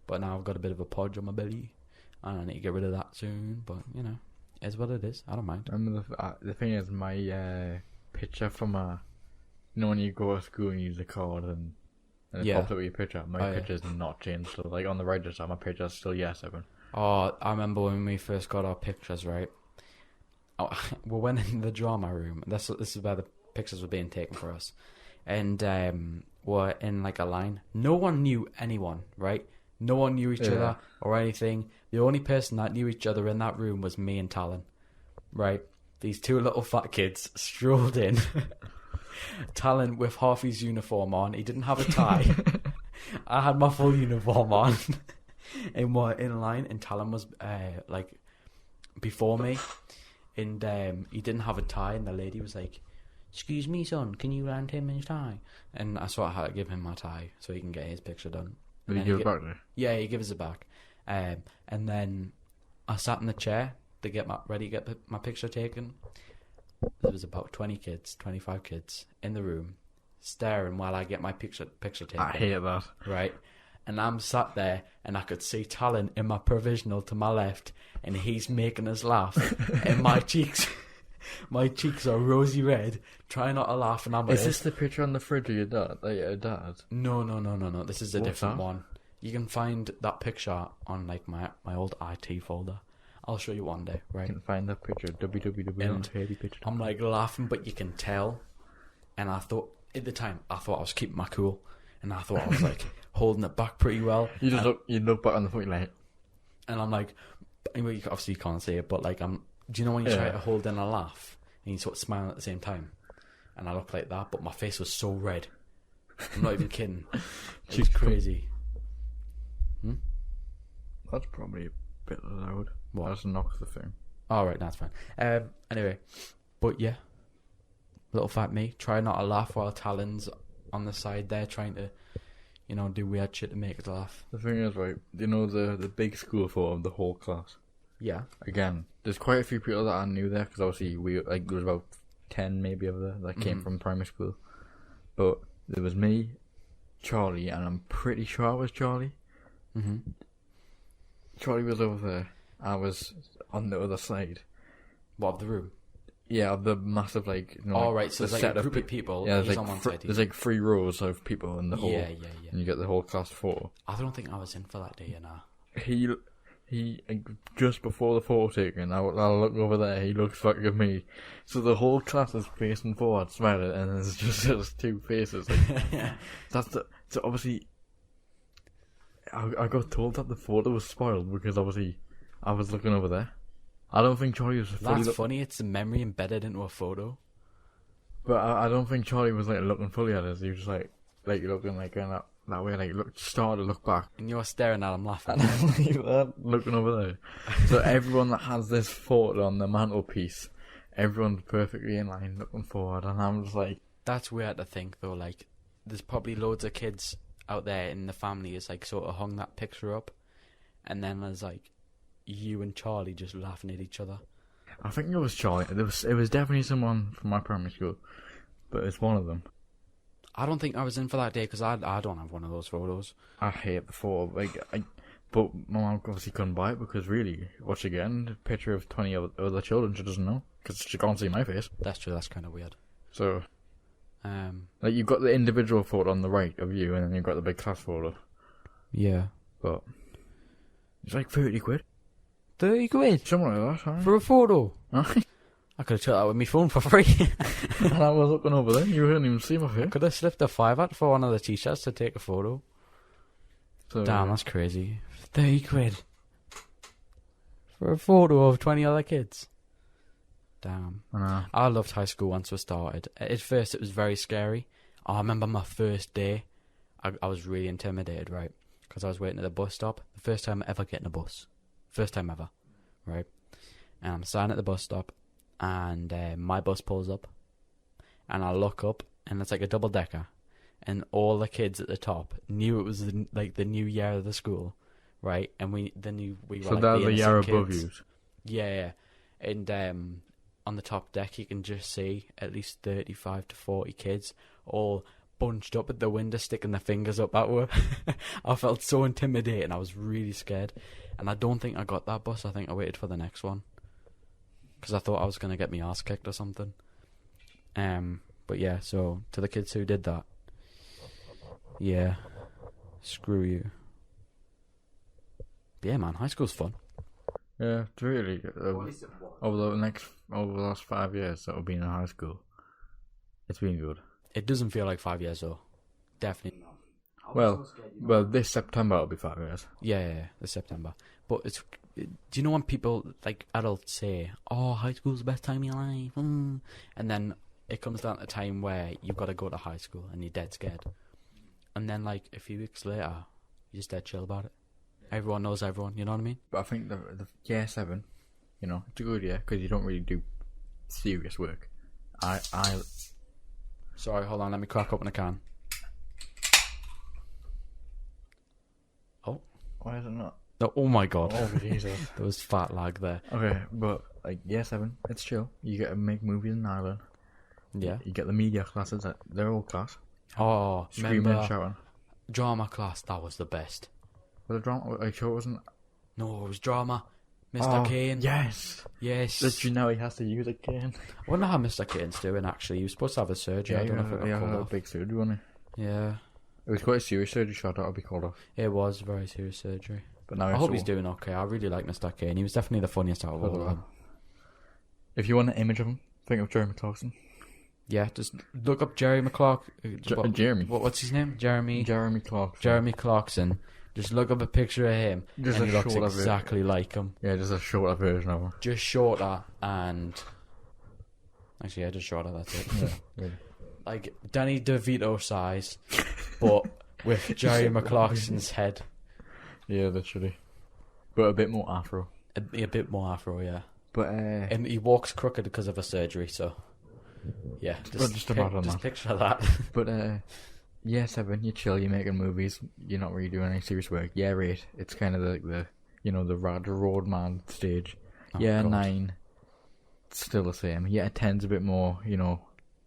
But now I've got a bit of a podge on my belly, and I need to get rid of that soon. But, you know, it's what it is. I don't mind. remember the thing is, my picture from you know when you go to school and use the card and it Yeah. pops up with your picture. My picture's not changed. So like on the right side, my picture's still yes7. Oh, I remember when we first got our pictures, right? Oh, we went in the drama room. This is where the pictures were being taken for us. And we're in like a line. No one knew anyone, right? No one knew each other or anything. The only person that knew each other in that room was me and Talon, right? These two little fat kids strolled in. Talon with half his uniform on. He didn't have a tie. I had my full uniform on. And we're in line, and Talon was like before me, and he didn't have a tie, and the lady was like, "Excuse me, son, can you lend him his tie?" And I sort of had to give him my tie so he can get his picture done. Did And you then give it back there? Yeah, he gives it back. And then I sat in the chair to get ready to get my picture taken. There was about 25 kids in the room, staring while I get my picture taken. I hate that. Right? And I'm sat there, and I could see Talon in my provisional to my left, and he's making us laugh. And my cheeks are rosy red, trying not to laugh, and I'm like, Is this the picture on the fridge of your dad? Your dad? No. This is a What's different that? one. You can find that picture on like my old IT folder. I'll show you one day, You right? can find that picture. www.hayleypicture. I'm like laughing, but you can tell. And I thought at the time, I was keeping my cool, and I thought I was like holding it back pretty well. You look back on the phone like, And I'm like, anyway, obviously you can't see it, but like do you know when you try Yeah. to hold in a laugh and you sort of smile at the same time? And I looked like that, but my face was so red. I'm not even kidding. It was crazy. that's probably a bit loud. What? That knocks the thing. All right, that's fine. Anyway, but yeah, little fat me try not to laugh while Talon's on the side there trying to, do weird shit to make us laugh. The thing is, right, you know the big school photo of the whole class? Yeah. Again, there's quite a few people that I knew there, because obviously there was about 10 maybe of there that came from primary school. But there was me, Charlie, and I'm pretty sure it was Charlie. Charlie was over there. I was on the other side. What, of the room? Yeah, the massive All right, so the there's like a group of people. Yeah, and there's he's on one side. there's like 3 rows of people in the whole. Yeah. And you get the whole class photo. I don't think I was in for that day, you know. he just before the photo taking, I look over there. He looks back at me. So the whole class is facing forward, smiling, and there's just those two faces. Like, so obviously, I got told that the photo was spoiled because obviously I was looking over there. I don't think Charlie was fully. That's funny. It's a memory embedded into a photo. But I don't think Charlie was like looking fully at us. He was just like looking like going that way, like started to look back. And you're staring at him laughing. And I'm like that, looking over there. So everyone that has this photo on the mantelpiece, everyone's perfectly in line, looking forward, and I'm just like, That's weird to think though. Like, there's probably loads of kids out there in the family is like sort of hung that picture up, and then there's like you and Charlie just laughing at each other. I think it was Charlie. It was definitely someone from my primary school, but it's one of them. I don't think I was in for that day because I don't have one of those photos. I hate the photo. But my mum obviously couldn't buy it because really, watch again, a picture of 20 other children she doesn't know because she can't see my face. That's true. That's kind of weird. So, like you've got the individual photo on the right of you, and then you've got the big class photo. Yeah. But it's like 30 quid. 30 quid Something like that, for a photo. Aye. I could have took that with my phone for free. And I was looking over there, you couldn't even see my face. Could have slipped a £5 for one of the t-shirts to take a photo. So, Damn, that's crazy. 30 quid for a photo of 20 other kids. Damn. I know. I loved high school once we started. At first it was very scary. I remember my first day. I was really intimidated, right? Because I was waiting at the bus stop. The first time ever getting a bus. First time ever. Right? And I'm standing at the bus stop. And my bus pulls up. And I look up. And it's like a double decker. And all the kids at the top knew it was the new year of the school. Right? And they knew we were So like they're the the year innocent above kids. you. Yeah. And on the top deck you can just see at least 35 to 40 kids all bunched up at the window sticking their fingers up at her. I felt so intimidated. I was really scared. And I don't think I got that bus. I think I waited for the next one. Because I thought I was going to get my ass kicked or something. But yeah, so to the kids who did that, yeah, screw you. But yeah, man, high school's fun. Yeah, it's really good. Well, at least it was. Over the last 5 years that I've been in high school, it's been good. It doesn't feel like 5 years though. Definitely. No. I was Well, so scared, you know. Well, this September it'll be 5 years. Yeah, this September. But do you know when people, like adults, say, "Oh, high school's the best time of your life," and then it comes down to a time where you've got to go to high school and you're dead scared, and then like a few weeks later, you're just dead chill about it. Everyone knows everyone. You know what I mean? But I think the year 7, you know, it's a good year because you don't really do serious work. Sorry, hold on. Let me crack open a can. Oh, Why is it not? no, oh my god! Oh Jesus. There was fat lag there. Okay, but like year 7, it's chill. You get to make movies in Ireland. Yeah. You get the media classes. They're all class. Oh, Screaming and remember shouting. drama class? That was the best. But the drama, like, sure it wasn't. No, it was drama. Mr. Kane. Yes. Yes. Literally now he has to use a cane. I wonder how Mr. Kane's doing, actually. He was supposed to have a surgery. I don't know if it got called a off. big surgery, wasn't Yeah. it? It was quite a serious surgery, so I thought it'd be called off. It was very serious surgery. But now I it's hope all- he's doing okay. I really like Mr. Kane. He was definitely the funniest out of all of them. If you want an image of him, think of Jeremy Clarkson. Yeah, just look up Jerry McClark. Jeremy. What's his name? Jeremy Clarkson. Clarkson. Just look up a picture of him, Just and a he looks shorter version. exactly like him. Yeah, just a shorter version of him. Just shorter and... Actually, yeah, just shorter, that's it. Yeah, really. Like Danny DeVito size, but with Jerry McClarkson's head. Yeah, literally. But a bit more afro. A bit more afro, yeah. But And he walks crooked because of a surgery, so... Yeah, just imagine that. picture that. But year 7, you're chill, you're making movies, you're not really doing any serious work. Year 8, it's kind of like the roadman stage. Oh, Year God. 9, it's still the same. Year 10's a bit more,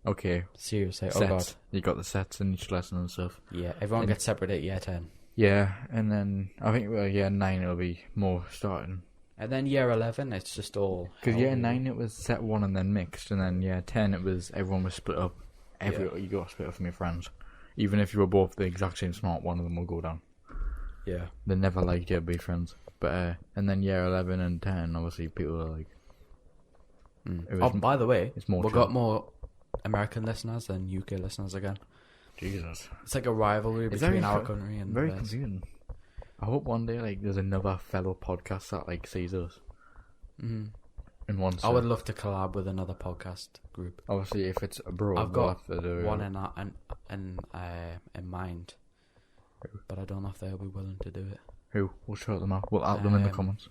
okay, Seriously, sets. oh god. You got the sets in each lesson and stuff. Yeah, everyone And- gets separate at year 10. Yeah, and then I think year 9 it'll be more starting. And then year 11, it's just all... Because hell. year 9 it was set 1 and then mixed, and then year 10 it was everyone was split up. You got split up from your friends. Even if you were both the exact same smart, one of them will go down. Yeah. They never liked Year B friends. But and then year 11 and 10, obviously people are like, It was Oh, by the way, it's more we've chill. got more American listeners than UK listeners again. Jesus, It's like a rivalry It's between very our co- country and very theirs. confusing. I hope one day like there's another fellow podcast that like sees us Mm. in one. I would love to collab with another podcast group. Obviously, if it's abroad, I've we'll got have to do one it. in mind, but I don't know if they'll be willing to do it. Who? We'll shout them out. We'll add them in the Um, comments.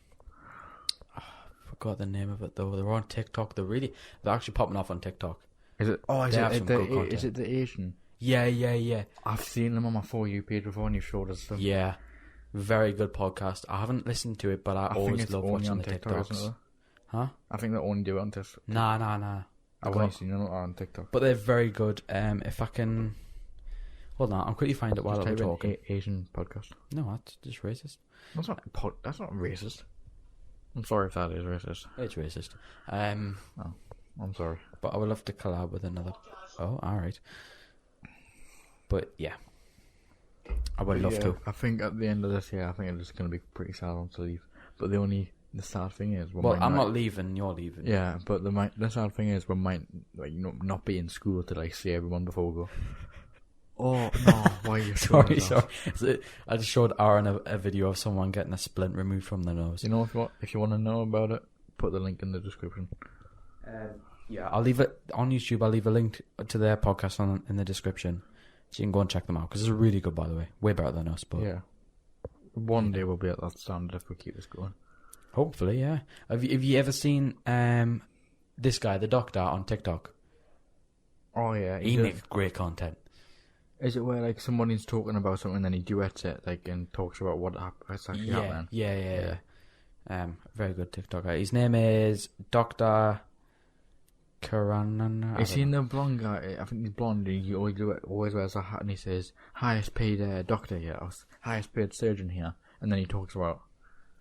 Forgot the name of it though. They're on TikTok. They're actually popping off on TikTok. Is it? Oh, is they have it some good the? content. Is it the Asian? Yeah. I've seen them on my For You page before, and you showed us them. Yeah. Very good podcast. I haven't listened to it, but I I think always it's love only watching on the TikTok, isn't TikToks. it? Huh? I think they only do it on TikTok. Nah. I've only seen them on TikTok. But they're very good. If I can... Hold on, I'll quickly find it while Just we're type in talking. Asian podcast. No, that's just racist. That's not That's not racist. I'm sorry if that is racist. It's racist. I'm sorry. But I would love to collab with another... Oh, alright. But, yeah. I would love to. I think at the end of this year, I think it's going to be pretty sad to leave. But the sad thing is, Well, I'm not leaving, you're leaving. Yeah, but the sad thing is, we might not be in school to like see everyone before we go. Oh no! Why are you Sorry. that? So, I just showed Aaron a video of someone getting a splint removed from their nose. You know, if you want to know about it, put the link in the description. Yeah, I'll leave it on YouTube. I'll leave a link to their podcast in the description, so you can go and check them out. Because it's really good, by the way. Way better than us, but Yeah. One day we'll be at that standard if we keep this going. hopefully, yeah. Have you ever seen this guy, the Doctor, on TikTok? Oh yeah, He does. makes great content. Is it where like somebody's talking about something and then he duets it like and talks about what's actually happening? Yeah. Very good TikToker. His name is Dr. Karanana. You seen the blonde guy? I think he's blonde. And he always wears a hat and he says highest paid doctor here, or highest paid surgeon here, and then he talks about.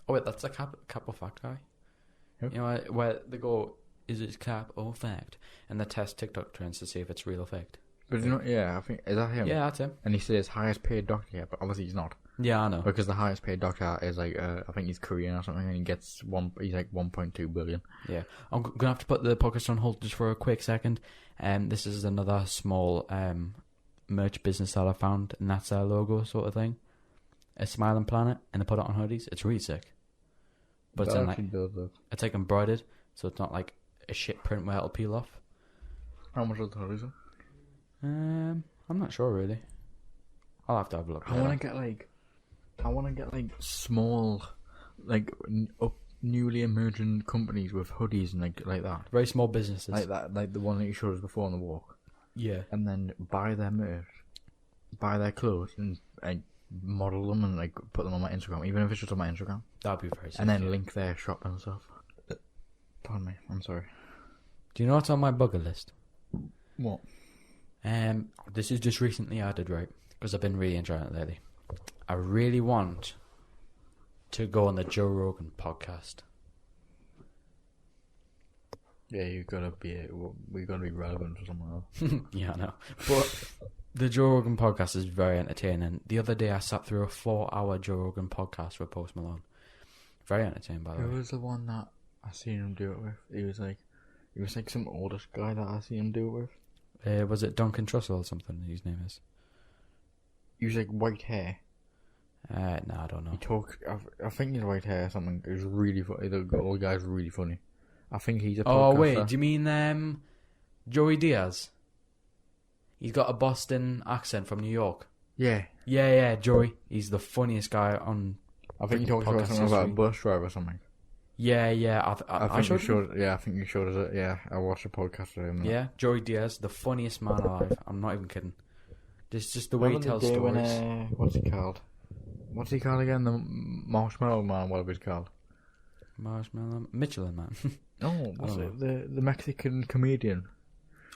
Oh wait, that's a cap or fact guy. Who? You know where they go, is it cap or fact? And they test TikTok trends to see if it's real or fact. But you know, yeah, I think is that him? Yeah, that's him. And he says highest paid doctor here, but obviously he's not Yeah, I know. because the highest paid doctor is like I think he's Korean or something, and he gets he's like 1.2 billion. Yeah, I'm gonna have to put the podcast on hold just for a quick second. This is another small merch business that I found, and that's our logo sort of thing. A smiling planet, and they put it on hoodies. It's really sick. But it's That in, like, actually does look. it's like embroidered, so it's not like a shit print where it'll peel off. How much is the horizon? I'm not sure really. I'll have to have a look. I want to get like small, like newly emerging companies with hoodies and like that, Very small businesses. like that, like the one that you showed us before on the walk, Yeah. and then buy their merch, buy their clothes, and like model them and like put them on my Instagram, even if it's just on my Instagram, That'd be very sick. and then link their shop and stuff. Pardon me, I'm sorry. Do you know what's on my bucket list? What? This is just recently added, right? Because I've been really enjoying it lately. I really want to go on the Joe Rogan podcast. Yeah, we gotta be relevant for someone else. Yeah, I know. But the Joe Rogan podcast is very entertaining. The other day I sat through a 4-hour Joe Rogan podcast with Post Malone. Very entertaining, by the Who way. was the one that I seen him do it with? He was like some oldest guy that I seen him do it with. Was it Duncan Trussell or something his name is? He was like white hair. No, I don't know. He talks. I think he's white hair or something. It was really funny. The old guy's really funny. I think he's a podcaster. Oh, wait, do you mean Joey Diaz? He's got a Boston accent from New York. Yeah. Yeah, Joey. He's the funniest guy on... I think he talks about Podcast something about a history. bus driver or something. Yeah. I think you showed. Yeah, I think you showed us it. Yeah, I watched a podcast of him. Yeah, Joey Diaz, the funniest man alive. I'm not even kidding. It's just the way he tells stories. What's he called? What's he called again? The Marshmallow Man, whatever he's called. Marshmallow... Michelin Man. Oh, what's it? The Mexican comedian.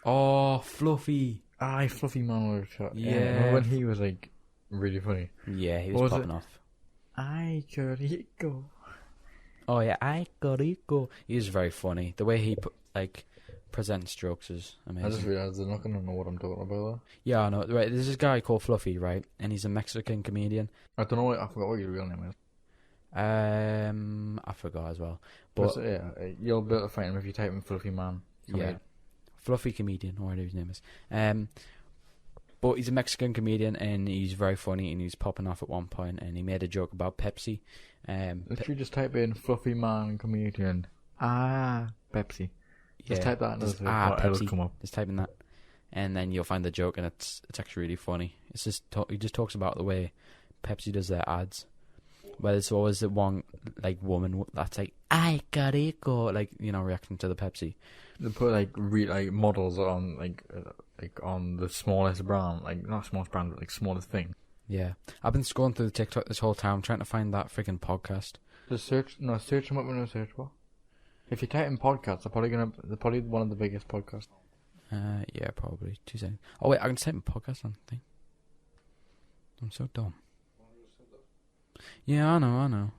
Oh, Fluffy. Aye, Fluffy Man. Whatever it's called. Yeah. Remember when he was like really funny. Yeah, he What was was popping off. I could go. Oh yeah, I got it. Go. He was very funny. The way he presents jokes is I just amazing. realised they're not going to know what I'm talking about. Yeah, I know. Right, there's this guy called Fluffy, right? And he's a Mexican comedian. I don't know. I forgot what your real name is. I forgot as well. But Yeah, you'll be able to find him if you type in Fluffy Man. yeah, Fluffy comedian, or whatever his name is. But he's a Mexican comedian and he's very funny and he's popping off at one point and he made a joke about Pepsi. Literally just type in Fluffy Man comedian. Pepsi. Just type that in the just, search bar, it'll Pepsi. come up. Just type in that, and then you'll find the joke, and it's actually really funny. It's just he just talks about the way Pepsi does their ads, where there's always the one like woman that's like "Ay carico," like reacting to the Pepsi. They put like models on like on the smallest brand, like not smallest brand, but like smallest thing. Yeah, I've been scrolling through the TikTok this whole time trying to find that freaking podcast. Just search them up in a search bar. If you type in podcasts, they're probably one of the biggest podcasts. Yeah, probably 2 seconds. Oh wait, I can type in podcast on the thing. I'm so dumb. Yeah, I know.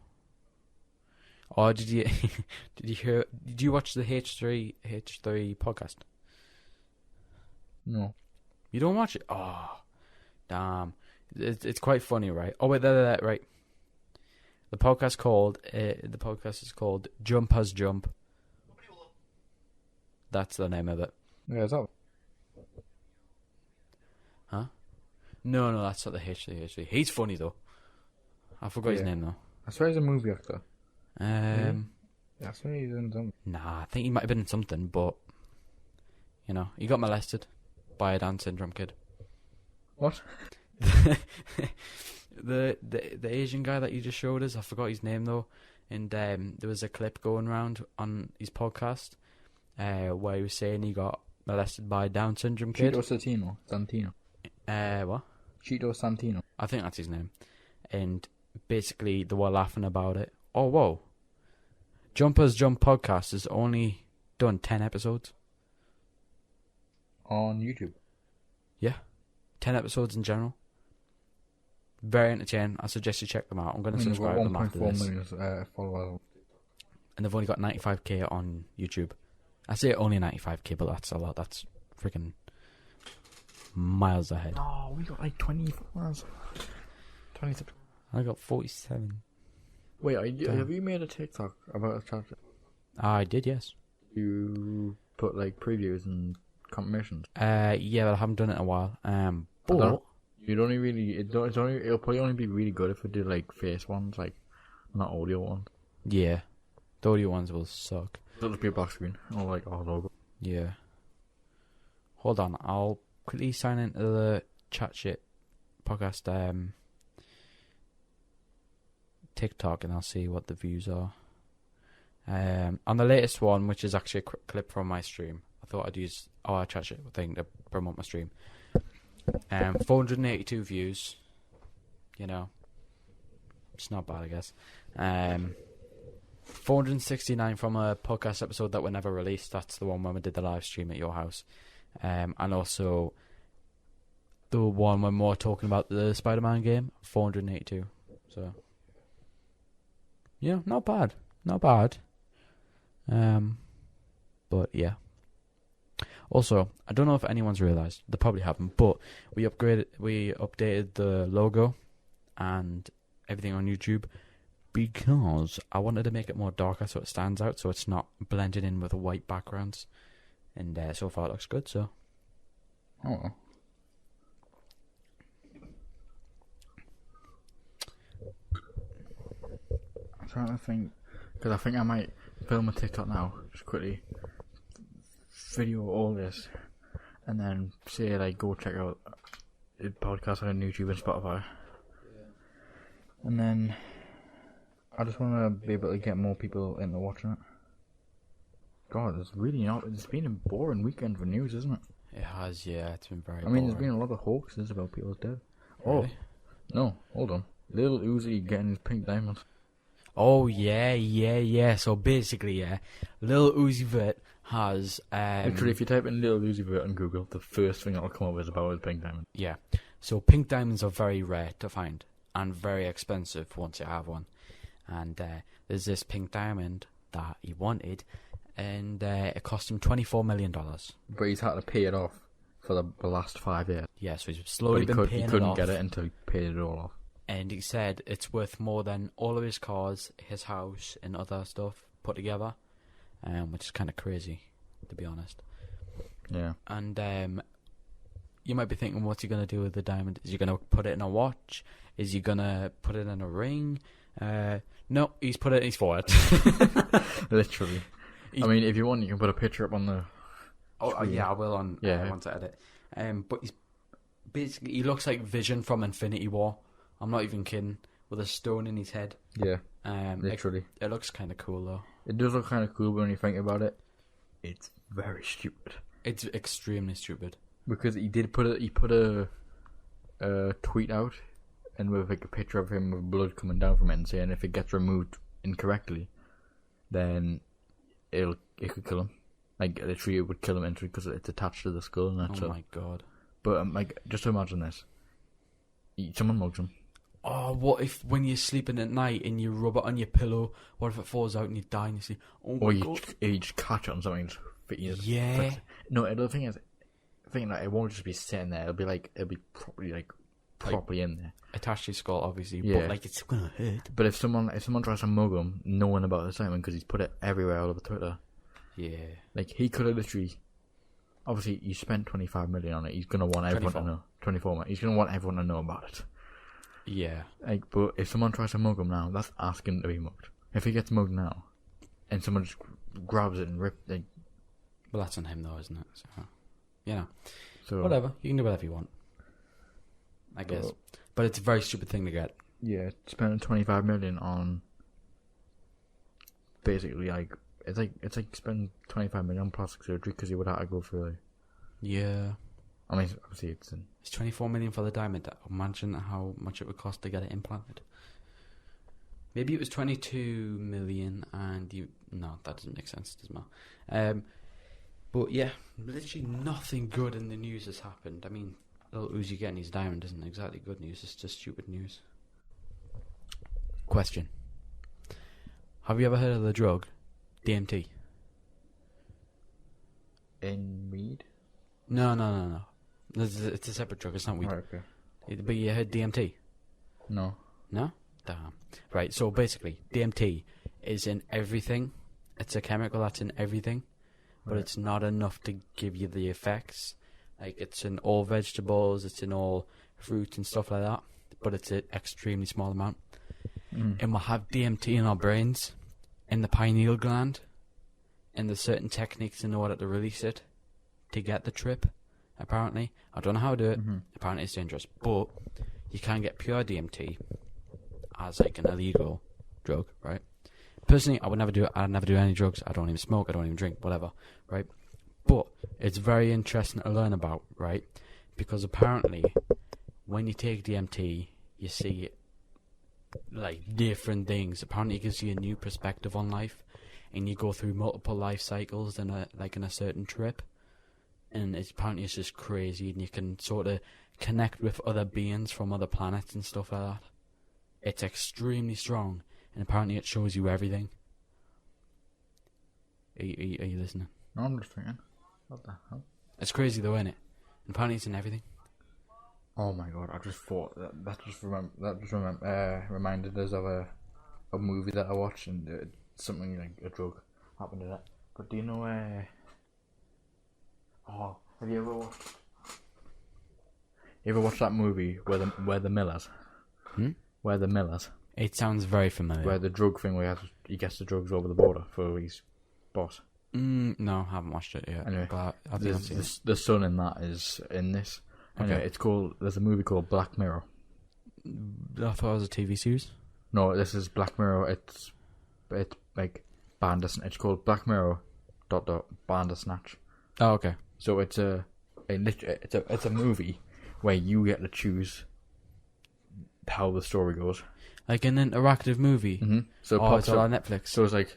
Oh, did you Did you watch the H3 podcast? No. You don't watch it? Oh, damn. It's quite funny, right? Oh wait, there, right. The podcast is called Jump Has Jump. That's the name of it. Yeah, is that? Huh? No, that's not the H3. He's funny though. I forgot his name though. I swear he's a movie actor. Yeah, I swear he's in something. Nah, I think he might have been in something, but he got molested by a Down syndrome kid. What? the Asian guy that you just showed us, I forgot his name though, and there was a clip going around on his podcast where he was saying he got molested by a Down syndrome kid. Cheeto Santino. What? Cheeto Santino. I think that's his name. And basically they were laughing about it. Oh, whoa. Jumpers Jump podcast has only done 10 episodes. On YouTube? Yeah. 10 episodes in general. Very entertaining. I suggest you check them out. I'm going to subscribe to them after this. 1.4 million followers. And they've only got 95k on YouTube. I say only 95k, but that's a lot. That's freaking miles ahead. No, we got like 20 followers. 20. I got 47. Wait, have you made a TikTok about a chapter? I did, yes. You put like previews and confirmations? Yeah, but I haven't done it in a while. But you'd only really it'll probably only be really good if we do like face ones, like not audio ones. yeah, the audio ones will suck. It'll just be a black screen or like our logo. Yeah. Hold on, I'll quickly sign into the chat shit podcast TikTok and I'll see what the views are. On the latest one, which is actually a clip from my stream, I thought I'd use our chat shit thing to promote my stream. 482 views. It's not bad, I guess. 469 from a podcast episode that were never released. That's the one when we did the live stream at your house. And also the one when we were talking about the Spider-Man game, 482. So, yeah, not bad. But yeah. Also, I don't know if anyone's realised, they probably haven't, but we updated the logo and everything on YouTube because I wanted to make it more darker so it stands out, so it's not blended in with the white backgrounds. And so far it looks good, so. Oh. I'm trying to think, because I think I might film a TikTok now, just quickly video all this, and then say like go check out the podcast on YouTube and Spotify, and then I just want to be able to get more people into watching it. God, it's been a boring weekend for news, isn't it? It has, yeah, it's been very boring. there's been a lot of hoaxes about people's death. Really? Oh, no, hold on. Lil Uzi getting his pink diamond. Oh, yeah. So basically, yeah, Lil Uzi Vert has... Literally, if you type in Lil Uzi Vert on Google, the first thing that'll come up is about his pink diamond. Yeah. So pink diamonds are very rare to find and very expensive once you have one. And there's this pink diamond that he wanted, and it cost him $24 million. But he's had to pay it off for the last 5 years. Yeah, so he's But slowly been paying he it couldn't off. get it until he paid it all off. And he said it's worth more than all of his cars, his house, and other stuff put together, which is kind of crazy, to be honest. Yeah. And you might be thinking, what's he going to do with the diamond? Is he going to put it in a watch? Is he going to put it in a ring? No, he's put it in his forehead. Literally. I mean, if you want, you can put a picture up on the... Yeah, I will on once I edit. But he's basically, he looks like Vision from Infinity War. I'm not even kidding. With a stone in his head. Yeah, literally. It looks kind of cool, though. It does look kind of cool, but when you think about it, it's very stupid. It's extremely stupid. Because he put a tweet out, and with like a picture of him with blood coming down from it, and saying if it gets removed incorrectly, then it could kill him. Like literally, it would kill him instantly because it's attached to the skull and that's Oh my god! But like, just imagine this: someone mugs him. Oh, what if when you're sleeping at night and you rub it on your pillow? What if it falls out and you die and you see? Oh my god! Or you just catch it on something. Yeah. No, the thing is, it won't just be sitting there. It'll be properly in there, attached to your skull, obviously. Yeah. But like, it's gonna hurt. But if someone tries to mug him, knowing about this diamond because he's put it everywhere all over Twitter, Yeah. like he could have literally. Obviously, you spent 25 million on it. He's gonna want everyone to know. 24 million. He's gonna want everyone to know about it. Yeah. Like, but if someone tries to mug him now, that's asking to be mugged. If he gets mugged now, and someone just grabs it and rips, like, Well, that's on him though, isn't it? So, you know, so whatever. You can do whatever you want, I guess. But it's a very stupid thing to get. Yeah, spending 25 million on basically it's like spending 25 million on plastic surgery because you would have to go through. Like, Yeah. I mean, obviously it's It's 24 million for the diamond. Imagine how much it would cost to get it implanted. Maybe it was 22 million, and no, that doesn't make sense, does it? But yeah, literally nothing good in the news has happened. I mean, little Uzi getting his diamond isn't exactly good news. It's just stupid news. Question: have you ever heard of the drug DMT? in weed. No. It's a separate drug. It's not weed. Right, okay. But you heard DMT? No. No? Damn. Right, so basically, DMT is in everything. It's a chemical that's in everything, but Right. it's not enough to give you the effects. Like, it's in all vegetables, it's in all fruit and stuff like that, but it's an extremely small amount. Mm. And we'll have DMT in our brains, in the pineal gland, and there's certain techniques in order to release it, to get the trip, apparently. I don't know how to do it. Mhm. Apparently it's dangerous, but you can get pure DMT as like an illegal drug, right? Personally, I would never do it. I'd never do any drugs. I don't even smoke. I don't even drink, whatever, right? But it's very interesting to learn about, right? Because apparently, when you take DMT, you see like different things. Apparently, it gives you a new perspective on life, and you go through multiple life cycles in a certain trip. And apparently it's just crazy, and you can sort of connect with other beings from other planets and stuff like that. It's extremely strong, and apparently it shows you everything. Are you listening? No, I'm just thinking. What the hell? It's crazy though, isn't it? And apparently it's in everything. Oh my god! I just thought reminded us of a movie that I watched, and something like a drug happened in it. But do you know have you ever watched that movie where the Millers? Where the Millers? It sounds very familiar. Where the drug thing where he gets the drugs over the border for his boss. No, I haven't watched it yet. Anyway, but I think I've seen it. the son in that is in this. Anyway, Okay. there's a movie called Black Mirror. I thought it was a TV series. No, this is Black Mirror. It's like Bandersnatch. It's called Black Mirror ... Bandersnatch. Oh, okay. So it's a movie where you get to choose how the story goes. Like an interactive movie. Mm-hmm. So It's on Netflix. So it's like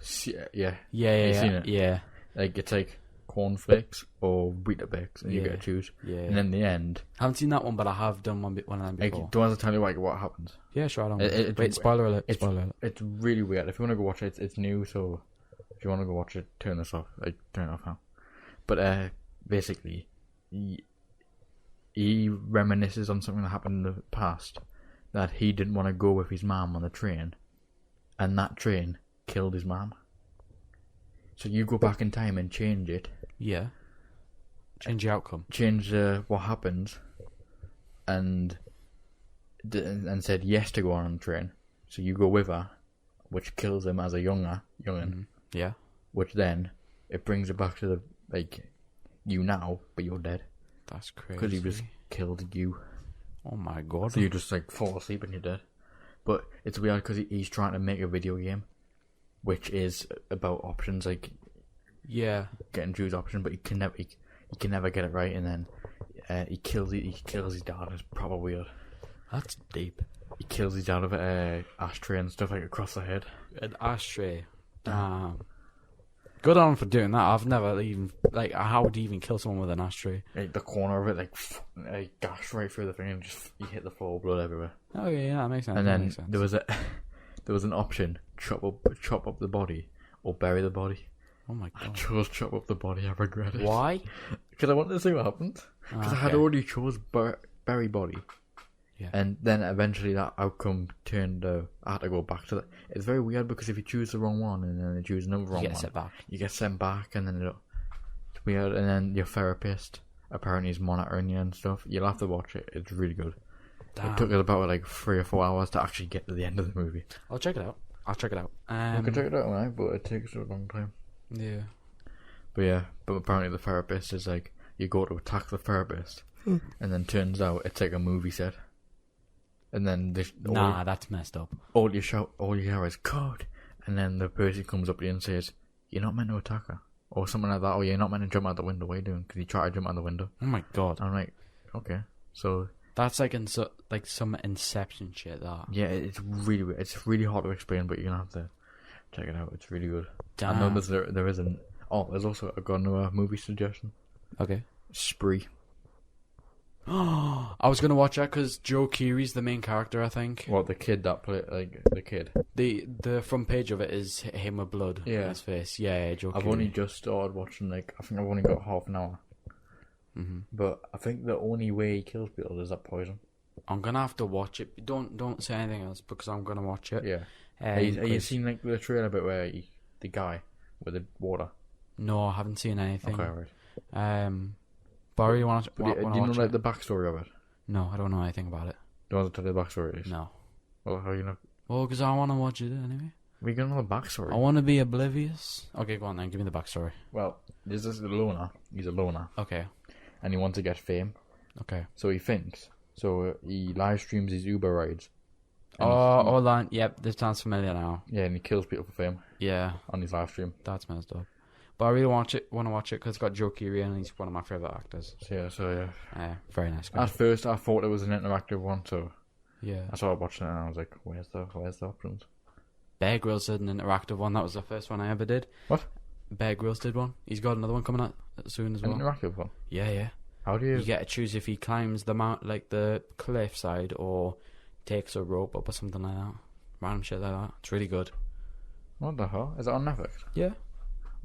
yeah. Yeah. You seen it? Yeah. Like it's like cornflakes or Weetabix, and you Yeah. get to choose. Yeah. And in the end, I haven't seen that one, but I have done one of them like, before. do I have to tell you like what happens? Yeah, sure. I don't. It- Wait, spoiler alert. it's- Spoiler alert. It's really weird. If you want to go watch it, it's new, so If you want to go watch it, turn this off. Like, turn it off now. But basically, he reminisces on something that happened in the past, that he didn't want to go with his mum on the train, and that train killed his mum. So you go back in time and change it. Yeah. Change the outcome. Change what happens, and said yes to go on the train. So you go with her, which kills him as a youngin. Mm-hmm. Yeah. Which then it brings it back to the you now, but you're dead That's crazy. because he just killed you. Oh my god. So you just fall asleep and you're dead. But it's weird because he's trying to make a video game, which is about options, like Yeah. getting choose option, but he can never get it right, and then he kills his dad. It's probably weird. That's deep. He kills his dad with an ashtray and stuff like across the head. An ashtray. Damn. Good on him for doing that. I've never even how would you even kill someone with an ashtray? Like the corner of it, like gash right through the thing, and just you hit the floor, blood everywhere. Oh yeah, that makes sense. And that then makes sense. there was an option: chop up the body or bury the body. Oh my I god. chose chop up the body. I regret it. Why? Because I wanted to see what happened. Because I had Okay. already chose bury body. Yeah. And then eventually that outcome turned. I had to go back to that. It's very weird because if you choose the wrong one and then you choose another wrong You get one, set back. you get sent back, and then it's weird. And then your therapist apparently is monitoring you and stuff. You'll have to watch it. It's really good. Damn. It took us about 3 or 4 hours to actually get to the end of the movie. I'll check it out. You can check it out, right? But it takes a long time. Yeah. But apparently the therapist is like, you go to attack the therapist, and then turns out it's like a movie set. And then That's messed up. all you hear is code, and then the person comes up to you and says, "You're not meant to attack her," or something like that. Or you're not meant to jump out the window. What are you doing? Because you try to jump out the window. Oh my god. I'm like, okay, so That's like some Inception shit. That. yeah, it's really weird. It's really hard to explain, but you're gonna have to check it out. It's really good. Damn. I know there isn't. Oh, there's also I got another movie suggestion. Okay. Spree. I was gonna watch that because Joe Keery's the main character. I think What, the kid that played the kid? the front page of it is him with blood Yeah. on his face. Yeah, Joe I've Keery. only just started watching. I think I've only got half an hour. Mhm. But I think the only way he kills people is that poison. I'm gonna have to watch it. Don't say anything else because I'm gonna watch it. Yeah. Have you seen the trailer bit where the guy with the water? No, I haven't seen anything. Okay, right. Barry, you want to But do you know watch like it? the backstory of it? No, I don't know anything about it. Do you want to tell you the backstory? Is? No. Well, how you know? Well, because I want to watch it anyway. We got know the backstory. I want to be oblivious. Okay, go on then. Give me the backstory. Well, there's this loner. He's a loner, Okay. and he wants to get fame. Okay. So he thinks. So he live streams his Uber rides. And Oh, hold on. Yep, this sounds familiar now. yeah, and he kills people for fame Yeah, on his live stream. that's messed up. But I really want to watch it because it's got Joe Keery and he's one of my favourite actors. So yeah. Very nice guy. At first, I thought it was an interactive one, so Yeah. I started watching it and I was like, "Where's the options?" Bear Grylls did an interactive one. That was the first one I ever did. What? Bear Grylls did one. He's got another one coming out soon as An well. interactive one. Yeah, yeah. How do you? You get to choose if he climbs the mount, like the cliff side, or takes a rope up or something like that. Random shit like that. It's really good. What the hell? Is it on Netflix? Yeah.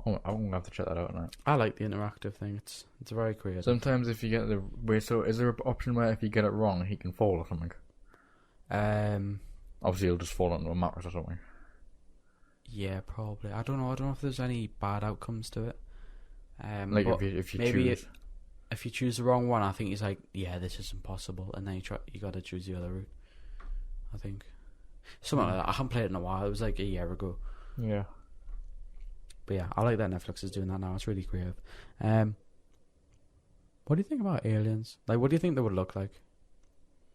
Oh, I'm gonna have to check that out now. I like the interactive thing. It's very creative. Sometimes if you get the wait, so is there an option where if you get it wrong, he can fall or something? Obviously, he'll just fall onto a mattress or something. Yeah, probably. I don't know if there's any bad outcomes to it. Like but if you maybe choose. if you choose the wrong one, I think he's like, yeah, this is impossible, and then you got to choose the other route. I think something like that. I haven't played it in a while. It was like a year ago. Yeah. But yeah, I like that Netflix is doing that now. It's really creative. What do you think about aliens? Like, what do you think they would look like?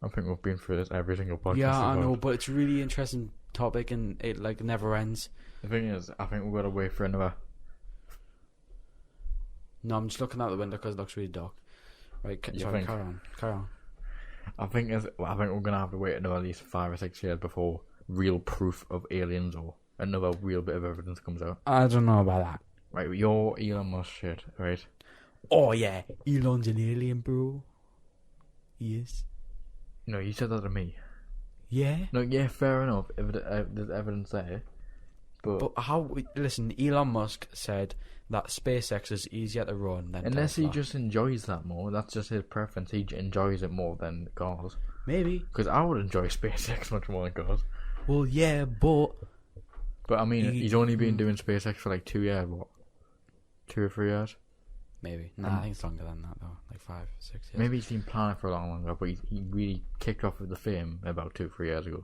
I think we've been through this every single podcast. Yeah, I about. know, but it's a really interesting topic, and it like never ends. The thing is, I think we've got to wait for another. No, I'm just looking out the window because it looks really dark. Right, You sorry, think? carry on. I think we're gonna have to wait another at least 5 or 6 years before real proof of aliens or another real bit of evidence comes out. I don't know about that. Right, your Elon Musk shit, right? Oh yeah, Elon's an alien, bro. He is. No, you said that to me. Yeah. No, yeah, fair enough. If there's evidence there, But how? Listen, Elon Musk said that SpaceX is easier to run than unless he Tesla. just enjoys that more, that's just his preference. He enjoys it more than cars. Maybe. Because I would enjoy SpaceX much more than cars. Well, yeah, but But I mean, He- he's only been doing SpaceX for like 2 years. What? 2 or 3 years? maybe. Nah, I think it's longer than that though. Like 5, 6 years. Maybe he's been planning for a lot longer, but he really kicked off with the fame about 2 or 3 years ago.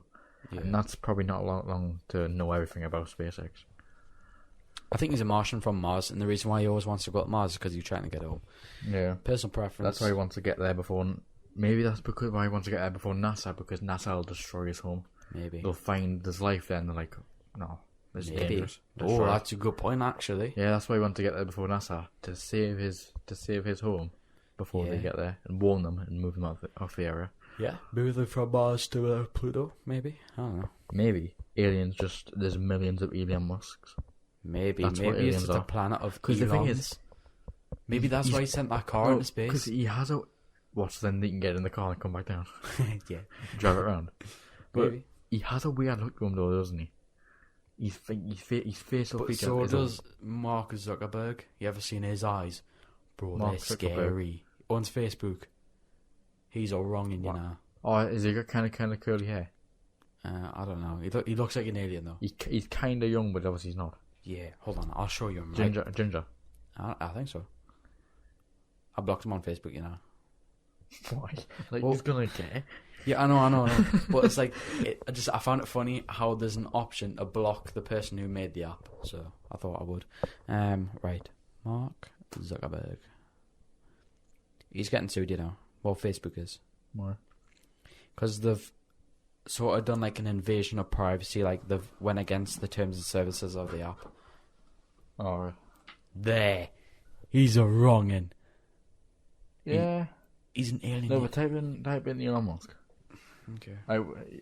Yeah. And that's probably not long to know everything about SpaceX. I think he's a Martian from Mars, and the reason why he always wants to go to Mars is because he's trying to get home. Yeah. Personal preference. That's why he wants to get there before. Maybe that's because why he wants to get there before NASA, because NASA will destroy his home. Maybe. They'll find there's life there, and they're like, no, this is Maybe. dangerous. Oh, Destroy it. that's a good point, actually. Yeah, that's why he wants to get there before NASA to save his home before they Yeah. get there and warn them and move them off the area. Yeah. Moving from Mars to Pluto, maybe. I don't know. Maybe aliens there's millions of Elon Musks. Maybe. That's what Maybe it's aliens just a are. planet of 'Cause the thing Elons. is, maybe that's why he sent that car into because space. he has a what? Then they can get in the car and come back down, Yeah. drive it around. But Maybe. he has a weird look to him though, doesn't he? His facial But features. so is does Mark Zuckerberg. You ever seen his eyes? Bro, Mark they're Zuckerberg. scary. On Facebook. He's all wrong in you What? now. Oh, is he got kind of curly hair? I don't know. He looks like an alien though. He's kind of young, but obviously he's not. Yeah, hold on. I'll show you him. Right? Ginger. I think so. I blocked him on Facebook, you know. Why? Like Well- he's gonna get. Yeah, I know. But it's like, I found it funny how there's an option to block the person who made the app. So I thought I would. Right. Mark Zuckerberg. He's getting sued, you know. Well, Facebook is. More. Because they've sort of done like an invasion of privacy. Like they've went against the terms and services of the app. Oh. There. He's a wrongin'. Yeah. He's an alien. No, but type in Elon Musk. Okay.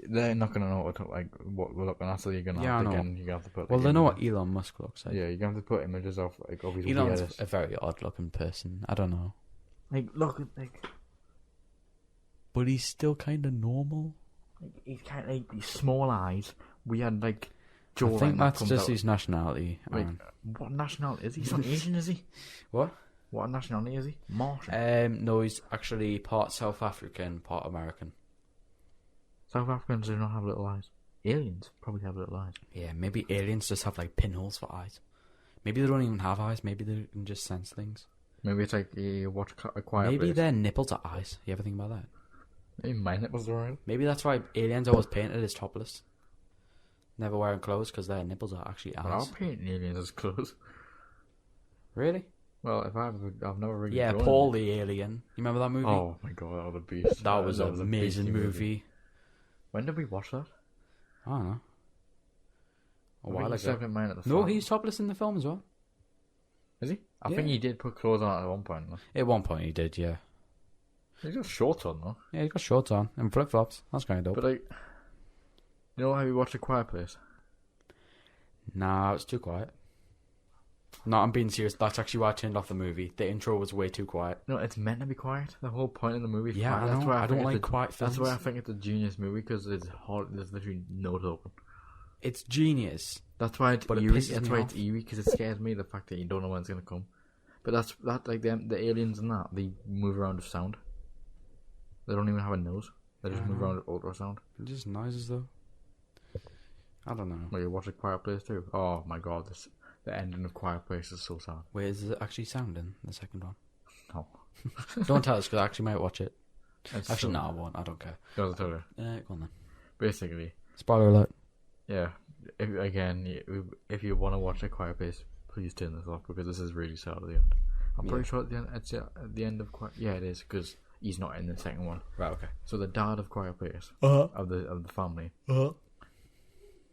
They're not gonna know what we're looking at, so you're gonna Yeah, have to I know. again. You have to put. Well, like, they know images. what Elon Musk looks like. Yeah, you're gonna have to put images of his Elon's weirdest. a very odd-looking person. I don't know, Like look at but he's still kind of normal. he's kind of these small eyes. We had like. I think that that's comes just out. his nationality. Like, Aaron. what nationality is he? He's not Asian, is he? What? What nationality is he? Martian. No, he's actually part South African, part American. South Africans do not have little eyes. Aliens probably have little eyes. Yeah, maybe aliens just have like pinholes for eyes. Maybe they don't even have eyes. Maybe they can just sense things. Maybe it's like you watch a quiet Maybe place. their nipples are eyes. You ever think about that? Maybe my nipples are alright. Maybe that's why aliens always painted as topless, never wearing clothes because their nipples are actually But I'll eyes. paint aliens as clothes. Really? Well, if I've never really. Yeah, drawn Paul any. the Alien. You remember that movie? Oh my god, that was a beast. that was an a amazing beastie movie. When did we watch that? I don't know. A while He's ago. second man at the No, front. he's topless in the film as well. Is he? I Yeah. think he did put clothes on at one point. Though. At one point he did, yeah. He's got shorts on though. Yeah, he got shorts on and flip flops. That's kind of dope. But like, you know how we watched A Quiet Place? Nah, it's too quiet. No, I'm being serious. That's actually why I turned off the movie. The intro was way too quiet. No, it's meant to be quiet. The whole point of the movie is Yeah, quiet. I That's know. why I don't think like it's quiet films. That's why I think it's a genius movie because it's hard. There's literally no open. It's genius. That's why it's But it eerie. pisses That's me why off. it's eerie because it scares me the fact that you don't know when it's gonna come. But that's like the aliens and that they move around with sound. They don't even have a nose. They just Yeah, I move know. around with ultrasound. Just noises though. I don't know. Like you watch A Quiet Place too. Oh my god, the ending of Quiet Place is so sad. Wait, is it actually sound in the second one? No, Don't tell us because I actually might watch it. it's Actually, so, no, I won't. I don't care. I'll tell you. Go on then. Basically, Spoiler alert. yeah. If you want to watch A Quiet Place, please turn this off because this is really sad at the end. I'm pretty Yeah. sure it's at the end of Quiet. Yeah, it is because he's not in the second one. Right, okay. So the dad of Quiet Place Uh-huh. of the family, Uh-huh.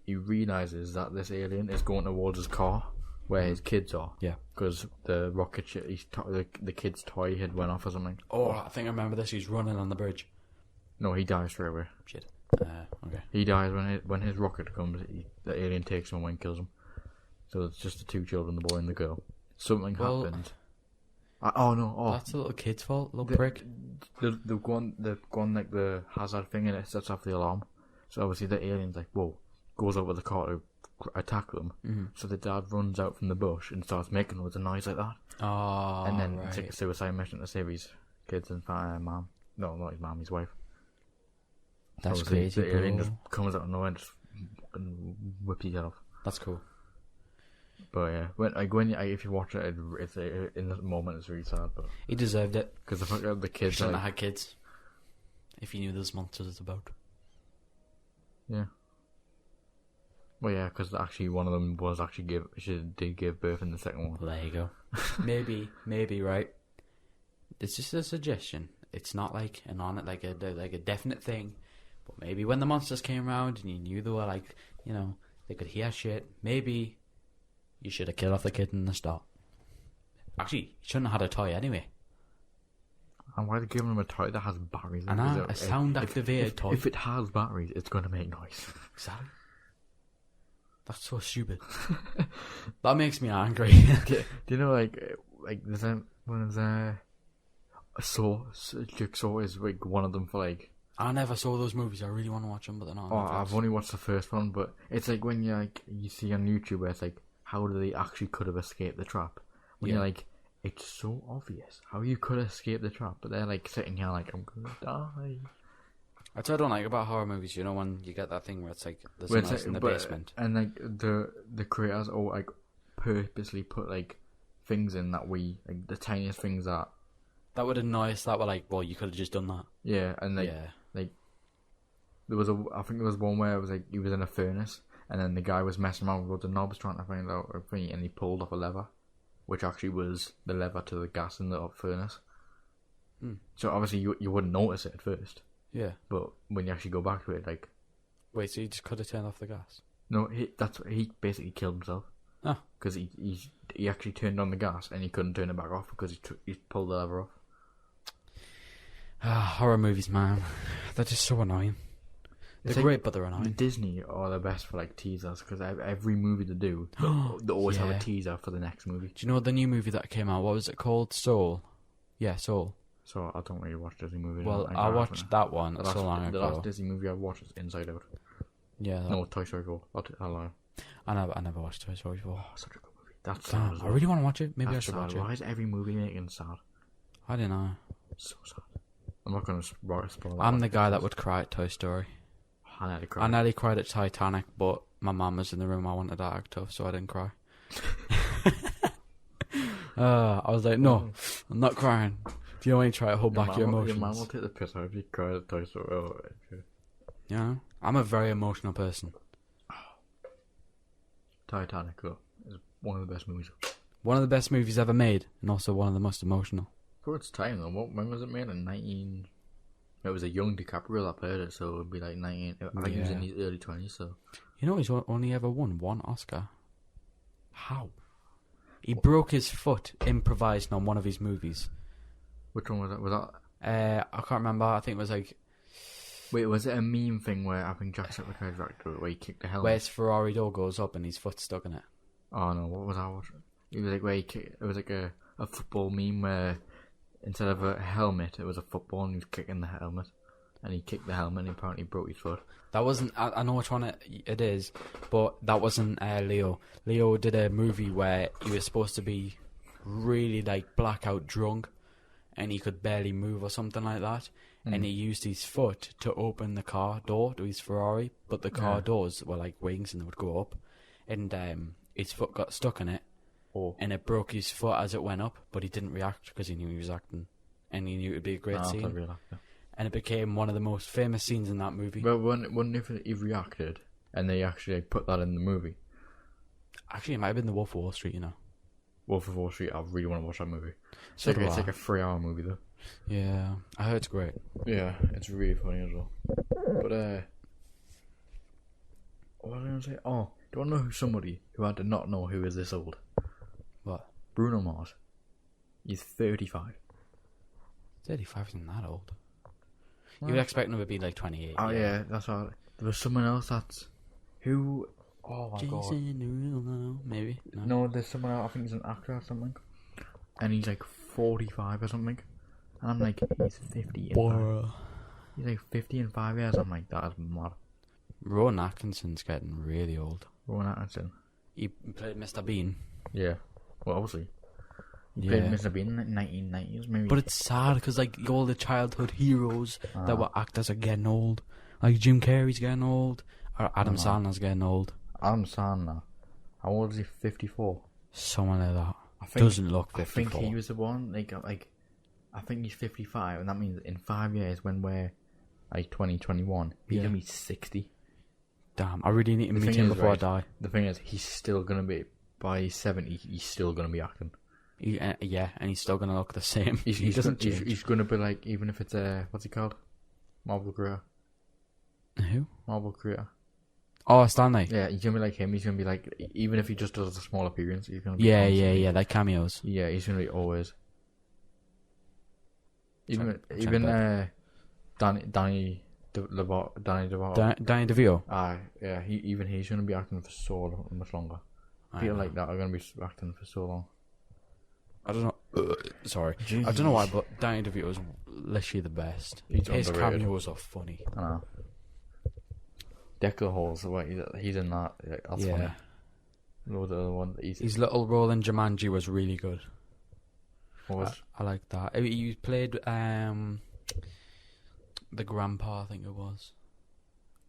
he realizes that this alien is going towards his car where his kids are. Yeah. Because the rocket ship, the kid's toy had went off or something. Oh, I think I remember this. He's running on the bridge. No, he dies straight away. Shit. Okay. He dies when his rocket comes. The alien takes him away and kills him. So it's just the two children, the boy and the girl. Something Well, happened. Oh no! Oh, That's the little kid's fault, little the- prick. they've gone like the hazard thing and it sets off the alarm. So obviously the alien's like, whoa, goes over the car to attack them. Mm-hmm. So the dad runs out from the bush and starts making loads of noise like that. Oh, And then right. it's like a suicide mission to save his kids and mom. No, not his mom, his wife. That's So crazy, the alien bro. just comes out of nowhere and just fucking whips his head off. That's cool. But yeah, if you watch it, it's in the moment it's really sad. But He deserved it. because the fact that the He kids shouldn't like, have had kids. If he knew there's monsters about. yeah. Well, yeah, because actually one of them was actually did give birth in the second one. Well, there you go. maybe, right? It's just a suggestion. It's not like like a definite thing. But maybe when the monsters came around and you knew they were like, you know, they could hear shit, maybe you should have killed off the kid in the start. Actually, you shouldn't have had a toy anyway. And why are they giving him a toy that has batteries? And a sound-activated toy. If it has batteries, it's going to make noise. Exactly. That's so stupid. That makes me angry. Do you know, like there's a Jigsaw is like one of them for like. I never saw those movies. I really want to watch them, but they're not. Oh, I've only watched the first one, but it's like when you see on YouTube where it's like, how do they actually could have escaped the trap? When you're like, it's so obvious how you could escape the trap, but they're like sitting here like, I'm gonna die. That's what I don't like about horror movies. You know, when you get that thing where it's like there's Where someone it's else in the like- basement. and like the creators all like purposely put like things in that like the tiniest things that That would annoy us. That were like, well, you could have just done that. and like Yeah. I think there was one where it was like he was in a furnace and then the guy was messing around with the knobs trying to find out a thing and he pulled off a lever, which actually was the lever to the gas in the furnace. So obviously you wouldn't notice it at first, Yeah. but when you actually go back to it, like Wait, so you just could have turned off the gas? no, he basically killed himself. Oh. Because he actually turned on the gas and he couldn't turn it back off because he pulled the lever off. Horror movies, man. They're just so annoying. They're It's like- great, but they're annoying. Disney are the best for like teasers because every movie they do, they always have Yeah. a teaser for the next movie. Do you know the new movie that came out? What was it called? Soul. Yeah, Soul. So I don't really watch Disney movies. Well, I'm I glad watched for that one The so long last ago. Disney movie I watched is Inside Out. Yeah, No, Toy Story 4. I lied. I never watched Toy Story 4. Oh, such a good movie. That's sad. Damn, as I well. really want to watch it. Maybe I That's should sad. watch Why it. is every movie making sad? I don't know. So sad. I'm not going to spoil that. I'm the guy that would cry at Toy Story. I nearly I cried. nearly cried at Titanic, but my mum was in the room. I wanted to act tough, so I didn't cry. I was like, no, I'm not crying. If you only try to hold back your emotions. Your mum will take the piss out if you cry at Toy Story. Oh, okay. You know? I'm a very emotional person. Titanic, though, is one of the best movies. One of the best movies ever made, and also one of the most emotional. For its time, though, when was it made? In 19... It was a young DiCaprio that played it, so it would be like 19... I think he was in his early 20s, so... You know he's only ever won one Oscar. How? He broke his foot improvising on one of his movies. Which one was that? Was that... I can't remember. I think it was like Wait, was it a meme thing where I think Jacksepticeye directed it, where he kicked the helmet? where his Ferrari door goes up and his foot's stuck in it. Oh no, what was I watching? It was like where he kicked... It was like a football meme where instead of a helmet, it was a football and he was kicking the helmet. And he kicked the helmet and he apparently broke his foot. That wasn't. I know which one it is, but that wasn't Leo. Leo did a movie where he was supposed to be really like blackout drunk, and he could barely move or something like that. And he used his foot to open the car door to his Ferrari, but the car doors were like wings and they would go up, and his foot got stuck in it, and it broke his foot as it went up. But he didn't react because he knew he was acting, and he knew it would be a great scene. Real actor. And it became one of the most famous scenes in that movie. But when if he reacted and they actually like, put that in the movie, Actually, it might have been The Wolf of Wall Street, you know. Wolf of Wall Street, I really want to watch that movie. So do It's I. like a 3-hour movie though. Yeah, I heard it's great. Yeah, it's really funny as well. But what was I going to say? Oh, do you want to know who somebody who I did not know who is this old? What? Bruno Mars. He's 35. 35 isn't that old. You would expect him to be like 28. Oh yeah, that's all. There was someone else that's who. Oh my god. Jason Derulo, maybe. No, there's someone else. I think he's an actor or something, and he's like 45 or something. And I'm like, he's 50. He's like 50 in 5 years. I'm like, that is mad. Rowan Atkinson's getting really old. Rowan Atkinson. He played Mr. Bean. Yeah. Well, obviously. He Yeah. played Mr. Bean in the 1990s, maybe. But it's sad because like all the childhood heroes that were actors are getting old. Like Jim Carrey's getting old, or Adam Sandler's getting old. Adam Sandler. How old is he? 54. Someone like that. I think, Doesn't look I 54. think he was the one. Like, I think he's 55, and that means in 5 years, when we're like 2021, he's Yeah. gonna be 60. Damn, I really need to The meet thing him is, before right, I die. The thing is, he's still gonna be by 70. He's still gonna be acting. Yeah, and he's still gonna look the same. He doesn't change. He's gonna be like, even if it's what's he called? Marvel creator. Who? Marvel creator. Oh, Stanley. Yeah, he's gonna be like him. He's gonna be like, even if he just does a small appearance, he's gonna be. Yeah, constantly- like cameos. Yeah, he's gonna be always. Even check Danny DeVito. Danny DeVito. Yeah, he's gonna be acting for so much longer. People like that are gonna be acting for so long. I don't know. Sorry, I don't know why, but Danny DeVito is literally the best. He's His underrated. cameos are funny. I know. Decker Halls, he's in that. Yeah, that's Yeah. funny. Loads of other ones. His little role in Jumanji was really good. What was? I like that. He played the grandpa, I think it was.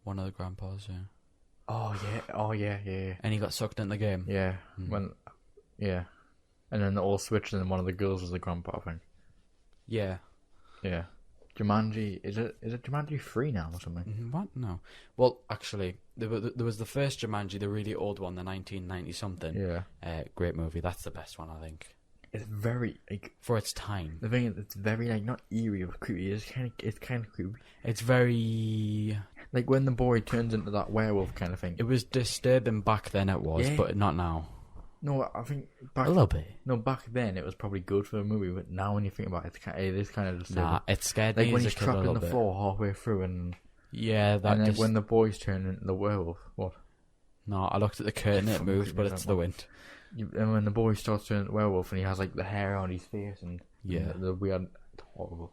One of the grandpas, yeah. Oh yeah. And he got sucked in the game. Yeah, Mm. and then they all switched, and then one of the girls was the grandpa, I think. Yeah. Yeah. Jumanji, is it Jumanji 3 now or something? What? No. Well, actually, there was the first Jumanji, the really old one, the 1990 something. Yeah. Great movie. That's the best one, I think, It's very like for its time. the thing is, it's very like not eerie or creepy. It's kind of creepy. It's very. Like when the boy turns into that werewolf kind of thing. It was disturbing back then. It was, Yeah. but not now. No, I think A little bit. back then it was probably good for the movie, but now when you think about it, it is kind of disturbing. Nah, it scared Like me when as a he's kid a trapped in little the bit. floor halfway through, and Yeah, that. then Just, when the boys turn into the werewolf, what? no, I looked at the curtain. It moved, but it's the wind. And when the boy starts turning into werewolf, and he has like the hair on his face, and Yeah. the weird, it's horrible.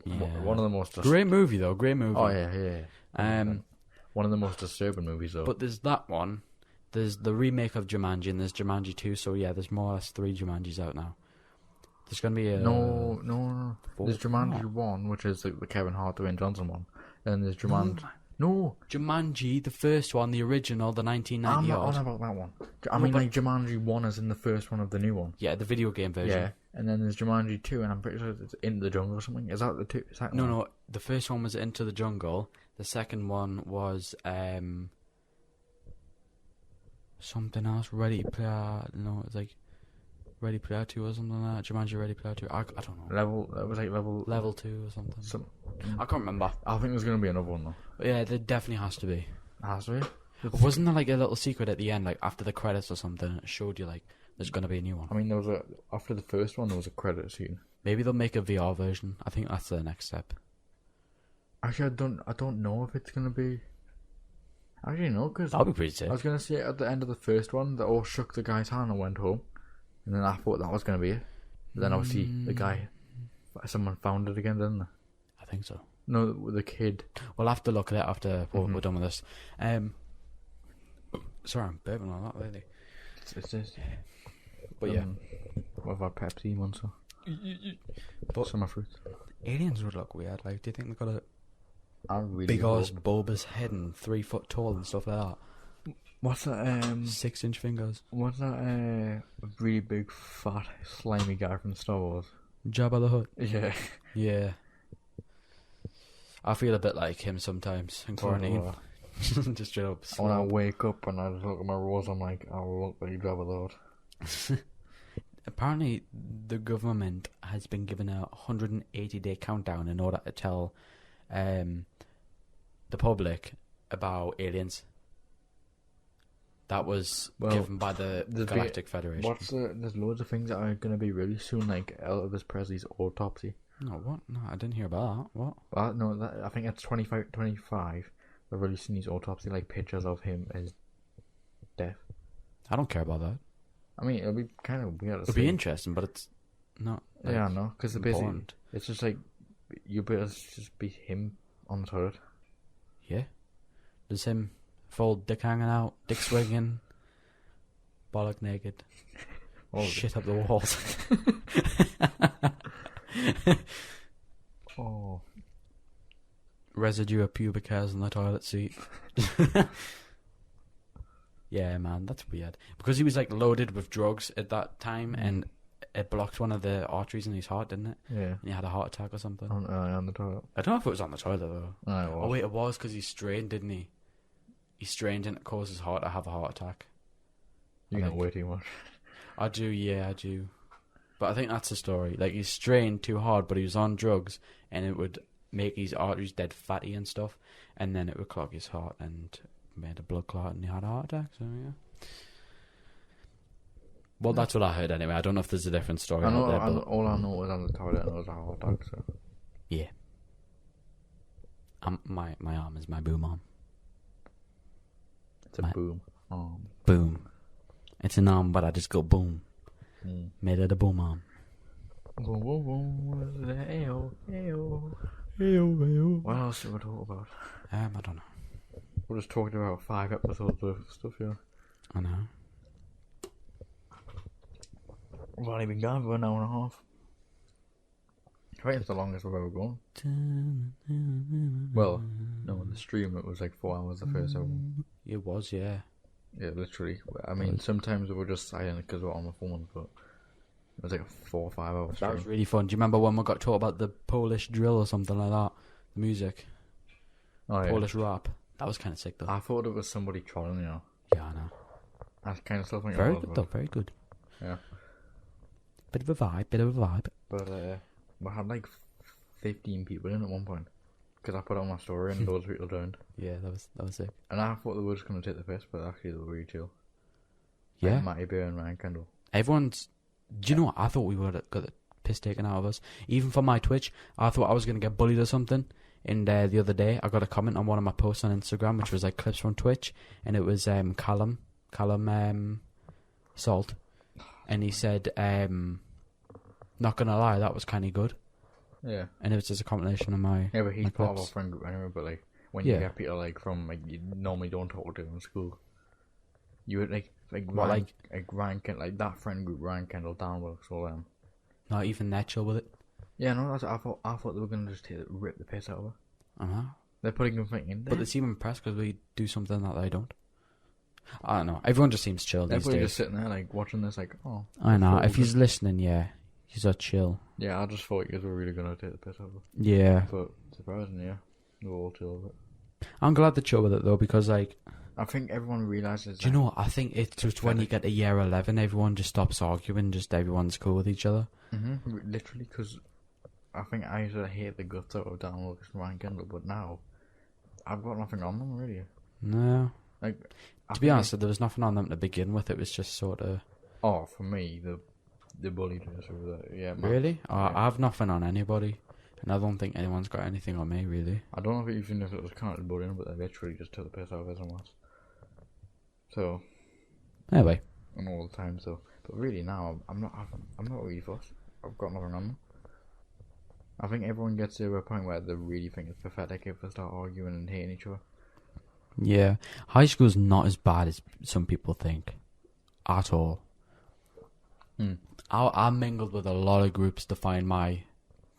Yeah. One of the most Great movie though. Great movie. Oh yeah. One of the most disturbing movies though. But there's that one. There's the remake of Jumanji, and there's Jumanji 2. So yeah, there's more or less 3 Jumanjis out now. There's gonna be a No. There's Jumanji 1, which is like the Kevin Hart, Dwayne Johnson one. Then there's Jumanji. No, Jumanji, the first one, the original, the I'm 1990 not on odd. about that one. No, but- Like Jumanji 1 is in the first one of the new one. Yeah, the video game version. Yeah. And then there's Jumanji 2, and I'm pretty sure it's Into the Jungle or something. Is that the two? Is that one? No. The first one was Into the Jungle. The second one was something else. Ready Player. No, it's like Ready Player 2 or something like that. Jumanji Ready Player 2. I don't know. It was like Level 2 or something. Some, I can't remember. I think there's gonna be another one though. But yeah, there definitely has to be. Has to be. Wasn't there like a little secret at the end, like after the credits or something? It showed you like there's gonna be a new one. I mean, after the first one, there was a credit scene. Maybe they'll make a VR version. I think that's the next step. Actually, I don't know if it's gonna be. Actually, no, because That'll be pretty sick. I was gonna say at the end of the first one, they all shook the guy's hand and went home, and then I thought that was gonna be it. But then obviously the guy, someone found it again, didn't they? I think so. No, the kid. We'll have to look at it after we're done with this. Sorry, I'm burping on that lately. It's this. But yeah, What about Pepsi Monster? But- Summer fruits. aliens would look weird. Like, do you think they've got a I really big ass hope- bulbous head and 3 foot tall and stuff like that? What's that? 6-inch fingers. What's that? Really big, fat, slimy guy from Star Wars. Jabba the Hutt. Yeah. Yeah. I feel a bit like him sometimes in quarantine. Just straight up. When I slob. wake up and I just look at my rose, I'm like, I look like Jabba the Hutt. Apparently, the government has been given a 180-day countdown in order to tell the public about aliens. That was given by the Galactic Federation. There's loads of things that are going to be released soon, like Elvis Presley's autopsy. No, what? No, I didn't hear about that. What? Well, no, I think that's 25. They're releasing his autopsy, like pictures of him as death. I don't care about that. I mean, it'll be kind of weird. It'll be interesting, but it's not. Like, Yeah, I know, because basically important. it's just like you better just be him on the toilet. Yeah. Does him full dick hanging out, dick swinging, bollock naked, All of it. shit up the walls. Oh. Residue of pubic hairs on the toilet seat. Yeah, man, that's weird. Because he was like loaded with drugs at that time, and it blocked one of the arteries in his heart, didn't it? Yeah. And he had a heart attack or something. On the toilet. I don't know if it was on the toilet though. No, it was. Oh wait, it was because he strained, didn't he? He strained and it caused his heart to have a heart attack. You I know think. way too much. I do, yeah, I do. But I think that's the story. Like, he strained too hard, but he was on drugs, and it would make his arteries dead fatty and stuff, and then it would clog his heart and made a blood clot, and he had a heart attack, so yeah. Well, that's what I heard anyway. I don't know if there's a different story I know, out there, but all I know was on the toilet and it was a heart attack, so. yeah. My arm is my boom arm. It's a My- boom. Boom. It's an arm, but I just go boom. Mm. Made it a boom arm. Boom, boom, boom. Ayo, ayo. Ew. What else do we talk about? I don't know. We're just talking about 5 episodes worth of stuff here. I know. We've only been gone for an hour and a half. I think it's the longest we've ever gone. Well, no, on the stream it was like 4 hours the first album. It was, yeah. Yeah, literally. I mean, sometimes we were just silent because we were on the phone, but it was like a 4 or 5 hour That stream. was really fun. Do you remember when we got taught about the Polish drill or something like that? The music. Oh, yeah. Polish rap. That was kind of sick, though. I thought it was somebody trolling, you know. Yeah, I know. That's kind of stuff like Very that. good, though. Very good. Yeah. Bit of a vibe. But we had like 15 people in at one point. Because I put it on my story and loads of people joined. Yeah, that was sick. And I thought they were just going to take the piss, but actually they were really chill. Yeah. Like Matty Bear and Ryan Kendall. Everyone's... Do you know what? I thought we would have got the piss taken out of us. Even for my Twitch, I thought I was going to get bullied or something. And the other day, I got a comment on one of my posts on Instagram, which was like clips from Twitch. And it was Callum Salt. And he said, not going to lie, that was kind of good. Yeah. And it was just a compilation of my... Yeah, but he's my part of our clips. friend group anyway, but like, when Yeah. you get people like from, like, you normally don't talk to in school. You would like What, Ryan, like Ryan Kendall, like that friend group, Ryan Kendall, Dan Wilkes, all them. Not even that chill with it. Yeah, no, I thought they were going to just rip the piss out of her. Uh-huh. They're putting something in there. But they seem impressed because we do something that they don't. I don't know. Everyone just seems chill these Everybody days. just sitting there like watching this like, oh. I know. thought If we he's listening, yeah, he's a chill. Yeah, I just thought you guys were really going to take the piss out of her. Yeah. But surprisingly, yeah, they were all chill with it. I'm glad they're chill with it though, because like, I think everyone realises do you know what? I think it's just when you get to year 11, everyone just stops arguing. Just everyone's cool with each other. Literally, because I think I used to hate the guts out of Dan Wilkes and Ryan Kendall, but now I've got nothing on them really. No. Like, To be honest, there was nothing on them to begin with. It was just sort of... oh, for me, the bullied us over that. Yeah, man. Really? Yeah. I have nothing on anybody. And I don't think anyone's got anything on me, really. I don't know even if it was counted bullying, but they literally just took the piss out of us and once. So, Anyway. and all the time. So, but really now I'm not really fussed. I've got nothing on them. I think everyone gets to a point where they really think it's pathetic if they start arguing and hating each other. Yeah. High school's not as bad as some people think. At all. Hmm. I mingled with a lot of groups to find my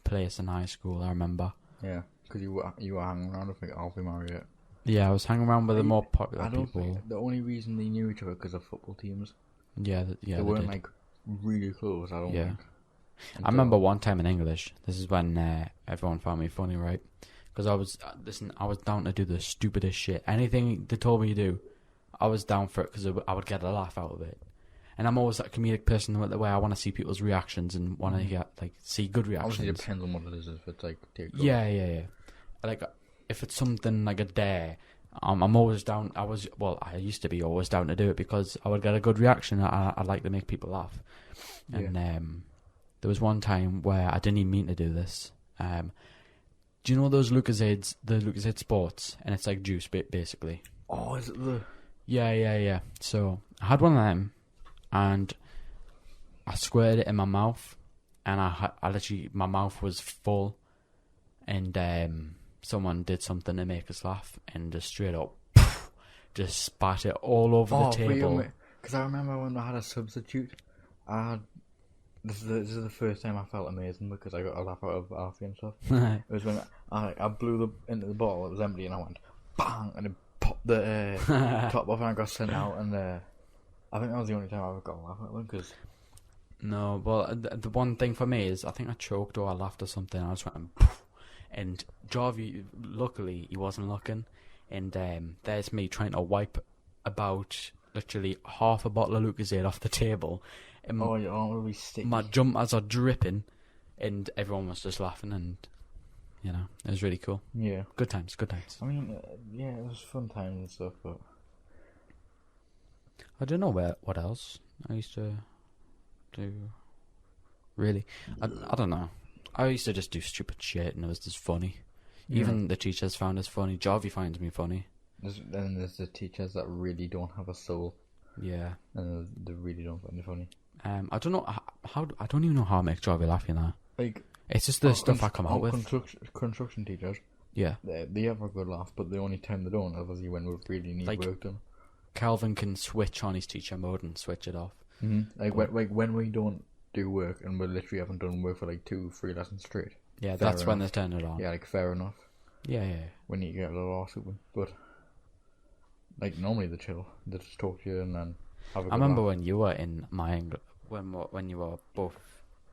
place in high school, I remember. Yeah, because you were hanging around with like Alfie Marriott. Yeah, I was hanging around with the more popular I don't people. think the only reason they knew each other because of football teams. Yeah, they weren't did. like really close. I don't Yeah. think. I remember one time in English. This is when everyone found me funny, right? Because I was I was down to do the stupidest shit. Anything they told me to do, I was down for it because I would get a laugh out of it. And I'm always that comedic person where I want to see people's reactions and want to get see good reactions. Obviously, it depends on what it is. If it's like Yeah. Like if it's something like a dare, I'm always down. I used to be always down to do it because I would get a good reaction. I'd like to make people laugh. And there was one time where I didn't even mean to do this. Do you know those Lucozades, the Lucozade Sports? And it's like juice, basically. Oh, is it the? Yeah. So I had one of them, and I squirted it in my mouth, and I literally, my mouth was full, and someone did something to make us laugh, and just straight up just spat it all over the table. Because I remember when I had a substitute, this is the first time I felt amazing because I got a laugh out of Alfie and stuff. It was when I blew into the bottle, it was empty, and I went bang, and it popped the top off, and I got sent out, and I think that was the only time I ever got a laugh at them, because... No, well, the one thing for me is I think I choked or I laughed or something. I just went poof, and Jarvie, luckily, he wasn't looking, and there's me trying to wipe about literally half a bottle of Lucozade off the table. And oh, your arm will be sticky. my jumpers are dripping, and everyone was just laughing, and you know, it was really cool. Yeah. Good times, good times. I mean, yeah, it was fun times and stuff, but... I don't know what else I used to do. Really, I don't know. I used to just do stupid shit, and it was just funny. Yeah. Even the teachers found us funny. Jarvie finds me funny. Then there's the teachers that really don't have a soul, Yeah. and they really don't find it funny. I don't know how. I don't even know how I make Jarvie laugh. You know, Like, it's just the stuff I come out with. Construction teachers, Yeah. they have a good laugh, but the only time they don't is obviously when we really need Like- work done. Calvin can switch on his teacher mode and switch it off. Mm-hmm. Like when we don't do work and we literally haven't done work for like 2-3 lessons straight. Yeah, Fair that's when they enough. turn it on. Yeah, like fair enough. Yeah. We need to get a little arse open, but like normally they chill, they just talk to you and then have a good I remember laugh. when you were in my when you were both,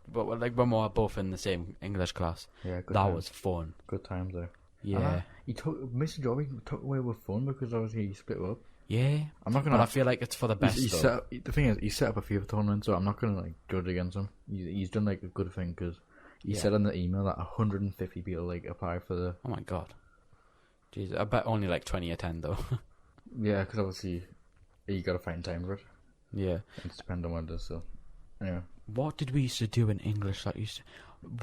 but like when we were both in the same English class. Yeah, good That times. was fun. Good times there. Yeah. He took Mr. Jobby took away with fun because obviously he split up. Yeah. I'm not But gonna. I feel like it's for the best. He though. set up, the thing is, he set up a FIFA tournament, so I'm not gonna like judge against him. He's done like a good thing because he Yeah. said in the email that 150 people like apply for the. Oh my god. Jesus, I bet only like 20 attend though. Yeah, because obviously you gotta find time for it. Yeah. It's depending on what it is. So anyway, What did we used to do in English that used to...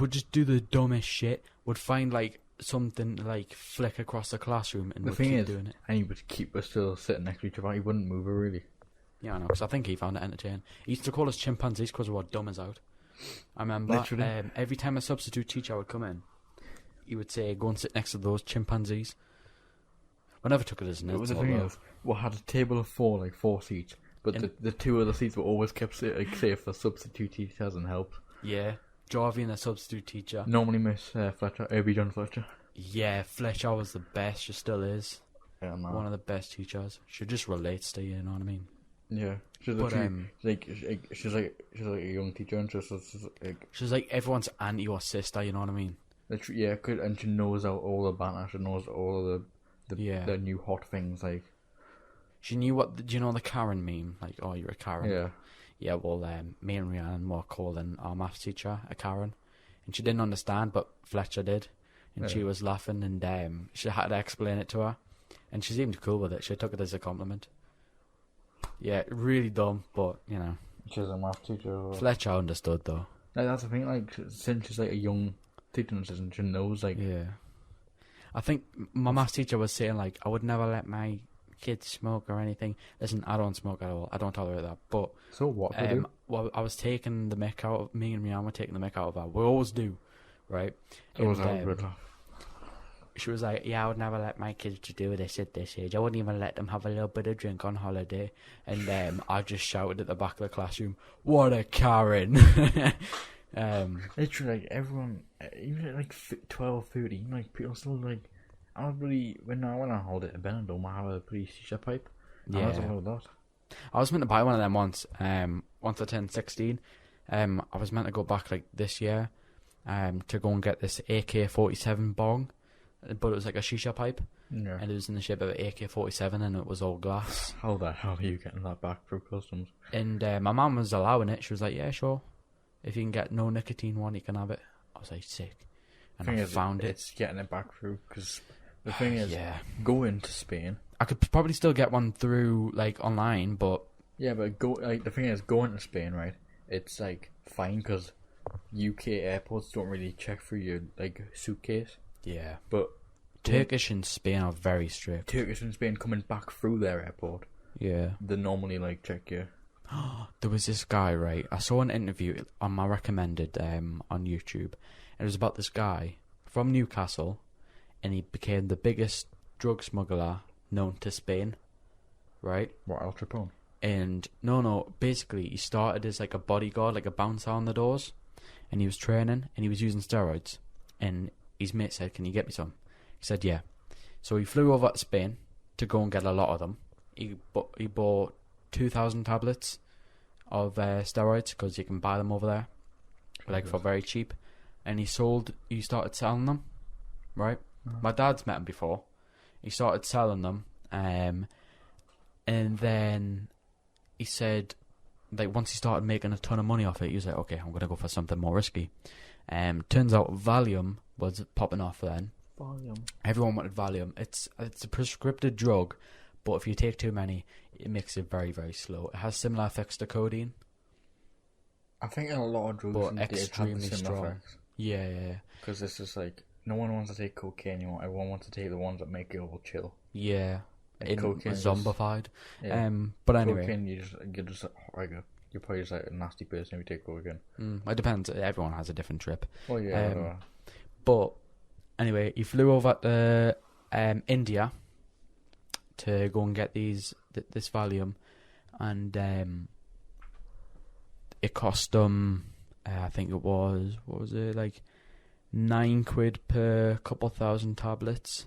Would just do the dumbest shit. Would find like something to, like flick across the classroom and the would thing keep is, doing it. and he would keep us still sitting next to each other. He wouldn't move her really. Yeah, I know, because I think he found it entertaining. He used to call us chimpanzees because we were dumb as out. I remember Literally. every time a substitute teacher would come in, he would say, go and sit next to those chimpanzees. We never took it as an But the insult, thing though. is, we had a table of four, like 4 seats, but And- the 2 other seats were always kept like safe for substitute teachers and help. Yeah, Jarvie and a substitute teacher. Normally Miss Fletcher, Irby John Fletcher. Yeah, Fletcher was the best. She still is. Yeah, man. One of the best teachers. She just relates to you, you know what I mean? Yeah, she's But, she's like a young teacher, and she's like She's like everyone's auntie or sister, you know what I mean? literally, yeah, good, and she knows all the banter. She knows all of Yeah. the new hot things. Like She knew do you know the Karen meme? Like, oh, you're a Karen. yeah, Yeah, well, me and Rhiannon were calling our maths teacher a Karen. And she didn't understand, but Fletcher did. And she Yeah. was laughing, and she had to explain it to her. And she seemed cool with it. She took it as a compliment. Yeah, really dumb, but, you know. she's a math teacher. As well. Fletcher understood, though. Like, that's the thing. Like since she's like a young teaching assistant, she knows like Yeah. I think my maths teacher was saying, like, I would never let my kids smoke or anything. Listen, I don't smoke at all. I don't tolerate that. But so what we do. well, I was taking the mick out of me and Rhiannon were taking the mick out of her. We always do, right? Always And, have a good laugh. she was like, yeah, I would never let my kids to do this at this age. I wouldn't even let them have a little bit of drink on holiday. And I just shouted at the back of the classroom, what a Karen. Literally, like everyone, even at like 12, 13, like people still like. I was really when I went on holiday to Benidorm, I had a pretty shisha pipe. I was Yeah. about that. I was meant to buy one of them once. Once I turned 16. I was meant to go back like this year to go and get this AK-47 bong. But it was like a shisha pipe. Yeah. And it was in the shape of an AK-47 and it was all glass. How the hell are you getting that back through customs? And my mum was allowing it. She was like, yeah, sure. If you can get no nicotine one, you can have it. I was like, sick. And Thing I is, found it. It's getting it back through because the thing is, Yeah. going to Spain. I could probably still get one through, like, online, but... Yeah, but the thing is, going to Spain, right? It's like fine because UK airports don't really check for your like suitcase, Yeah. but Turkish and Spain are very strict. Turkish and Spain coming back through their airport, Yeah. they normally like check you. There was this guy, right? I saw an interview on my recommended on YouTube. And it was about this guy from Newcastle, and he became the biggest drug smuggler known to Spain. right? What, Al Capone? And no, basically he started as like a bodyguard, like a bouncer on the doors, and he was training and he was using steroids. And his mate said, "Can you get me some?" He said, "Yeah." So he flew over to Spain to go and get a lot of them. He bought 2,000 tablets of steroids because you can buy them over there, like for very cheap. And he started selling them, right? My dad's met him before. He started selling them, and then he said, like, once he started making a ton of money off it, he was like, okay, I'm gonna go for something more risky. Turns out Valium was popping off then. Valium. Everyone wanted Valium. It's a prescriptive drug, but if you take too many, it makes it very, very slow. It has similar effects to codeine, I think a lot of drugs but these days have the extremely similar strong. effects. Yeah. Because it's just like, no one wants to take cocaine anymore. Everyone wants to take the ones that make you all chill. Yeah. Like In cocaine is- zombified. Yeah. But anyway, Cocaine, you're just like you're probably just like a nasty person if you take cocaine. it depends. Everyone has a different trip. Oh yeah. Whatever. But anyway, he flew over to India to go and get this Valium, and it cost him, I think it was, what was it, like £9 per couple thousand tablets.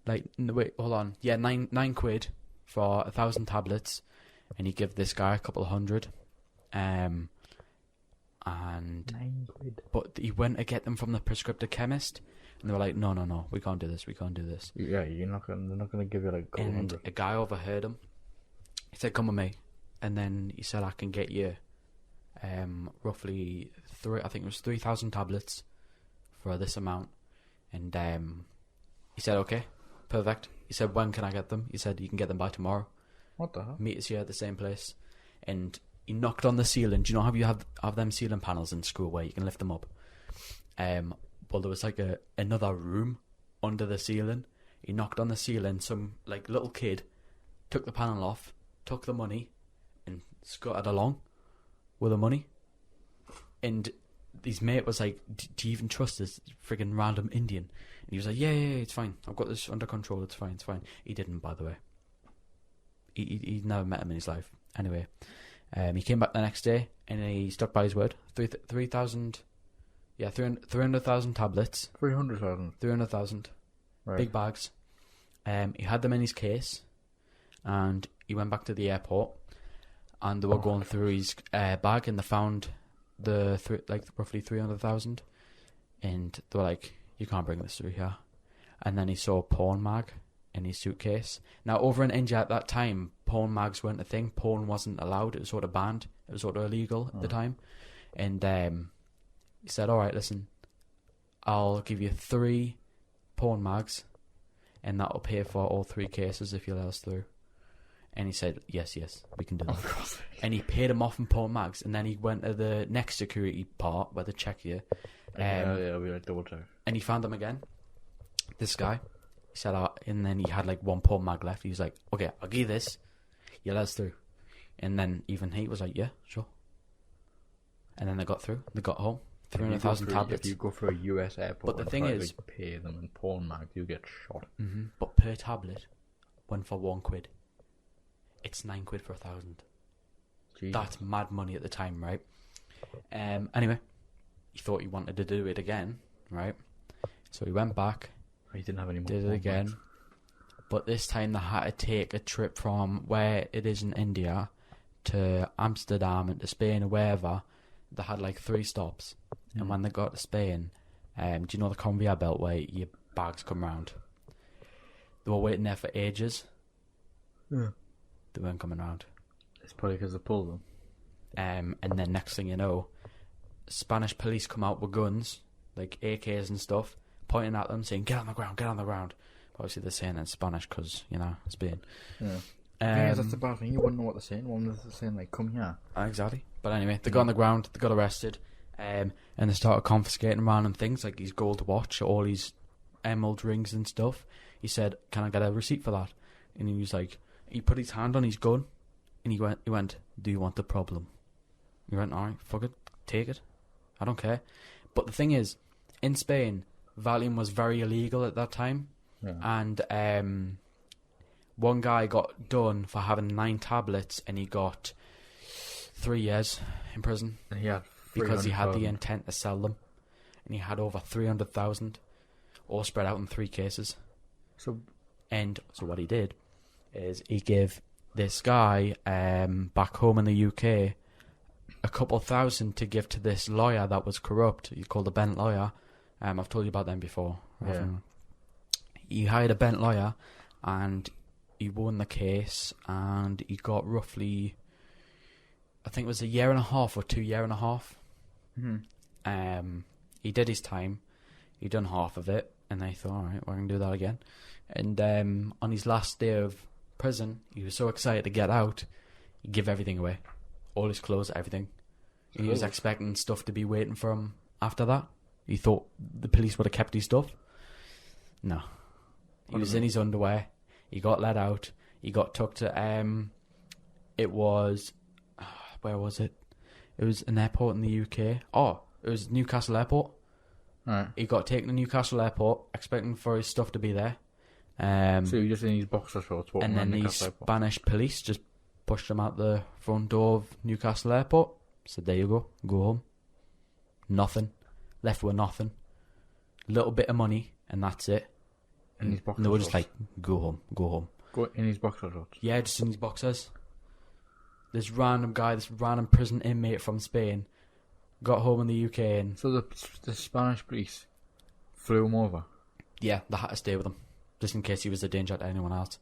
Like, no, wait, hold on. Yeah, £9 for 1,000 tablets, and he give this guy a couple hundred. And £9. but he went to get them from the prescriptive chemist, and they were like, no, we can't do this. Yeah, they're not gonna give you like a couple And hundred. a guy overheard him. He said, "Come with me," and then he said, "I can get you, roughly I think it was 3,000 tablets for this amount." And he said, "Okay, perfect." He said, "When can I get them?" He said, "You can get them by tomorrow. What the hell? Meet us here at the same place." And he knocked on the ceiling. Do you know how you have them ceiling panels in school where you can lift them up? Well, there was like another room under the ceiling. He knocked on the ceiling. Some like little kid took the panel off, took the money, and scuttered along with the money. And his mate was like, "Do you even trust this friggin' random Indian?" And he was like, "Yeah, it's fine. I've got this under control. It's fine. He didn't, by the way. He'd never met him in his life. Anyway, he came back the next day and he stuck by his word. 300,000 tablets. 300,000. 300,000. Right. Big bags. He had them in his case, and he went back to the airport, and they were going through his bag, and they found roughly 300,000, and they were like, "You can't bring this through here." And then he saw a porn mag in his suitcase. Now, over in India at that time, porn mags weren't a thing. Porn wasn't allowed. It was sort of banned. It was sort of illegal at the time. And he said, "All right, listen, I'll give you 3 porn mags, and that'll pay for all 3 cases if you let us through." And he said, yes, we can do that. Oh, And he paid him off in porn mags, and then he went to the next security part where they check you. Yeah, we like double check. And he found them again. This guy. He said, and then he had like 1 porn mag left. He was like, "Okay, I'll give you this. You let us through." And then even he was like, "Yeah, sure." And then they got through. They got home. 300,000 tablets. If you go through a US airport, But the and thing try is- to pay them in porn mag, you get shot. But per tablet, went for £1. It's £9 for 1,000. Jesus. That's mad money at the time, right? Anyway, he thought he wanted to do it again, right? So he went back, He didn't have any more. did it porn again, mags. but this time they had to take a trip from where it is in India to Amsterdam and to Spain or wherever. They had like 3 stops, and when they got to Spain, do you know the conveyor belt where your bags come round? They were waiting there for ages. Yeah. They weren't coming round. It's probably because they pulled them. And then next thing you know, Spanish police come out with guns, like AKs and stuff, pointing at them, saying, "Get on the ground, get on the ground." Obviously they're saying it in Spanish because, Spain. Yeah. The thing is, that's the bad thing. You wouldn't know what they're saying. One they're saying, like, "Come here." Exactly. But anyway, they got on the ground, they got arrested, and they started confiscating random things, like his gold watch, all his emerald rings and stuff. He said, "Can I get a receipt for that?" And he was like, he put his hand on his gun, and he went, "Do you want the problem?" He went, "Alright, fuck it, take it. I don't care." But the thing is, in Spain, Valium was very illegal at that time. Yeah. And One guy got done for having 9 tablets, and he got 3 years in prison And he had because he had the 300,000. intent to sell them, and he had over 300,000, all spread out in 3 cases. So And so what he did is he gave this guy back home in the UK a couple thousand to give to this lawyer that was corrupt. He called a bent lawyer. I've told you about them before. Yeah. He hired a bent lawyer, and he won the case, and he got roughly, I think it was 1.5 years or 2 years and a half. He did his time. He done half of it, and they thought, all right, we're going to do that again. And on his last day of prison, he was so excited to get out, he gave everything away. All his clothes, everything. He was Cool. expecting stuff to be waiting for him after that. He thought the police would have kept his stuff. No. He was in his underwear. He got let out. He got took to, it was, where was it? It was an airport in the UK. Oh, it was Newcastle Airport. Right. He got taken to Newcastle Airport, expecting for his stuff to be there. So you just in these boxer shorts walking And around then the Newcastle Airport. Spanish police just pushed him out the front door of Newcastle Airport. Said, there you go home. Nothing. Left with nothing. Little bit of money, and that's it. In these boxer And they were just shorts. like, go home. Go in these boxer shorts. Yeah, just in these boxers. This random guy, this random prison inmate from Spain, got home in the UK, and So the Spanish police flew him over. yeah, they had to stay with him, just in case he was a danger to anyone else.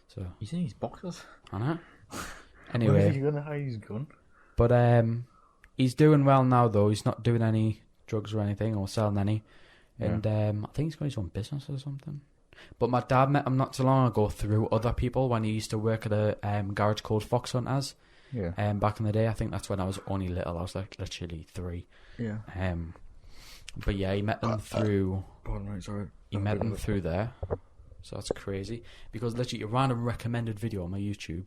So, He's in his boxers. I know. Where is Anyway, he gonna hide his gun? but he's doing well now, though. He's not doing any drugs or anything, or selling any. And I think he's got his own business or something. But my dad met him not too long ago through other people when he used to work at a garage called Fox Hunters. Yeah. Back in the day, I think that's when I was only little. I was like literally 3. Yeah. But yeah, he met them through. Pardon me, sorry. He met them through there. So that's crazy. Because literally, a random recommended video on my YouTube,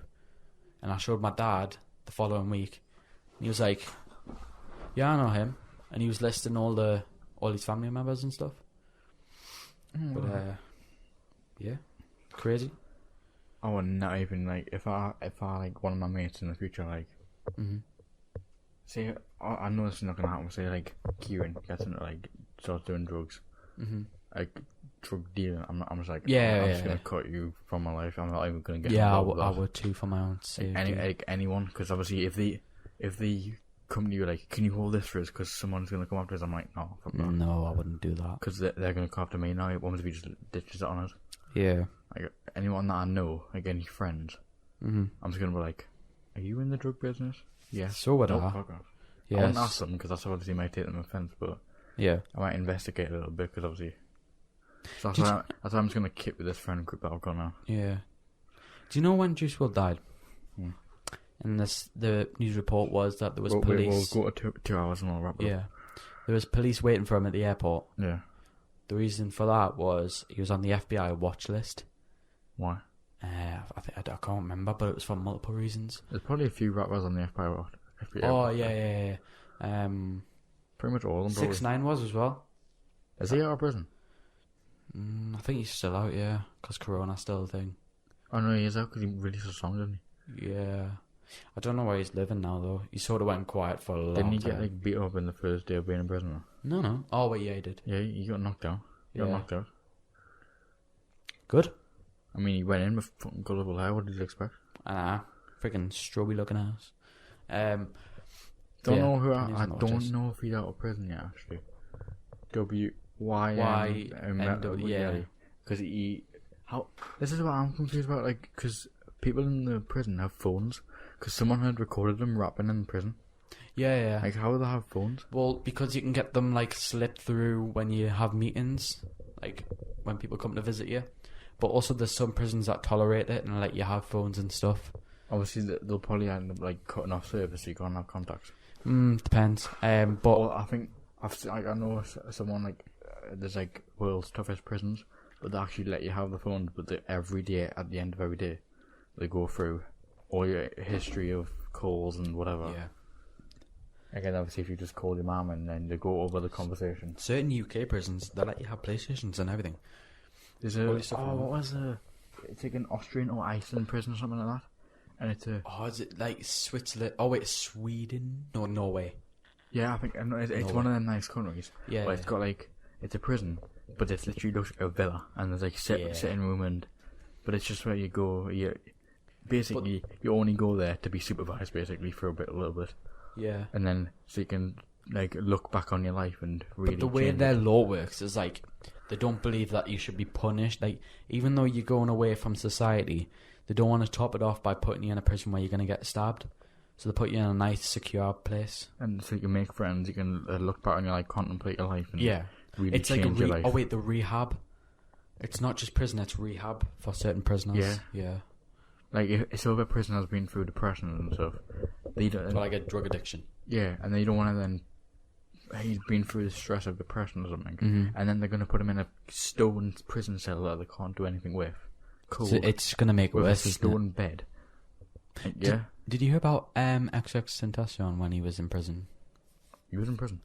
and I showed my dad the following week, and he was like, "Yeah, I know him," and he was listing all his family members and stuff. But yeah, crazy. I would not even like if I like one of my mates in the future like Hmm. say I know this is not gonna happen. Say like Kieran gets into like starts doing drugs, Hmm. like drug dealing. I'm just like Yeah, I'm yeah, just gonna yeah. cut you from my life. I'm not even gonna get Yeah, involved with I that. would too for my own safety. Like anyone, because obviously if they come to you like, can you hold this for us? Because someone's gonna come after us. I'm like, no, fuck that. No, I wouldn't do that. Because they're gonna come after me now. What if he just ditches it on us? Yeah. Like anyone that I know, like any friends, Hmm. I'm just gonna be like, are you in the drug business? Yes. So would No, I. fuck off. I Yes. wouldn't ask them because that's obviously might take them offence, but Yeah. I might investigate a little bit because obviously. So Did that's why I'm just gonna keep with this friend group that I've got now. Yeah. Do you know when Juice WRLD died? Hmm. And the news report was that there was We'll police. go to 2 hours and we'll wrap it up. Yeah. There was police waiting for him at the airport. Yeah. The reason for that was he was on the FBI watch list. Why? I can't remember, but it was for multiple reasons. There's probably a few rappers on the FBI watch. Oh yeah. Pretty much all of them. Probably. 6ix9ine was as well. Is he out of prison? I think he's still out, yeah, because Corona's still a thing. Oh no, he is out because he released a song, didn't Yeah. I don't know where he's living now though. He sort of went quiet for a he? long Didn't he time. get like beat up in the first day of being in prison? No. Oh wait, yeah, he did. Yeah, he got knocked out. He got Yeah. knocked out. Good. I mean, he went in with fucking colourful hair. What did you expect? Freaking stroby looking ass. Don't Yeah, know who. he needs I to know don't just- know if he's out of prison yet. Actually, Y. Yeah. Because he. How? This is what I'm confused about. Like, because people in the prison have phones. Because someone had recorded them rapping in prison. Yeah. Like, how do they have phones? Well, because you can get them like slipped through when you have meetings, like when people come to visit you. But also, there's some prisons that tolerate it and let you have phones and stuff. Obviously, they'll probably end up like cutting off service so you can't have contacts. Depends. But Well, I think I know someone like there's like world's toughest prisons, but they actually let you have the phones. But every day, at the end of every day, they go through all your history of calls and whatever. yeah, Again, obviously, if you just call your mum and then they go over the conversation. certain UK prisons they let you have PlayStations and everything. There's All your stuff on what was it's like an Austrian or Iceland prison or something like that, and it's a Oh, is it like Switzerland? Oh wait, Sweden? No, Norway. yeah, I think I know it's Norway. one of them nice countries. Yeah. But it's got like it's a prison, but it's literally looks like a villa, and there's like Yeah. sitting room but it's just where you go. Basically you only go there to be supervised, basically for a little bit, Yeah. and then so you can like look back on your life and really. But the way change their it. law works is like they don't believe that you should be punished. Like even though you're going away from society, they don't want to top it off by putting you in a prison where you're going to get stabbed. So they put you in a nice, secure place. And so you can make friends. You can look back on your life, contemplate your life, and really It's like change your life. oh wait, the rehab. It's not just prison; it's rehab for certain prisoners. Yeah. Like if a person has been through depression and stuff, they don't. For like a drug addiction. Yeah, and they don't want to then. He's been through the stress of depression or something, Mhm. and then they're going to put him in a stone prison cell that they can't do anything with. Cold. So it's gonna make it with a worse. Isn't it? stone bed. Yeah, Did you hear about XXXTentacion when he was in prison? he was in prison.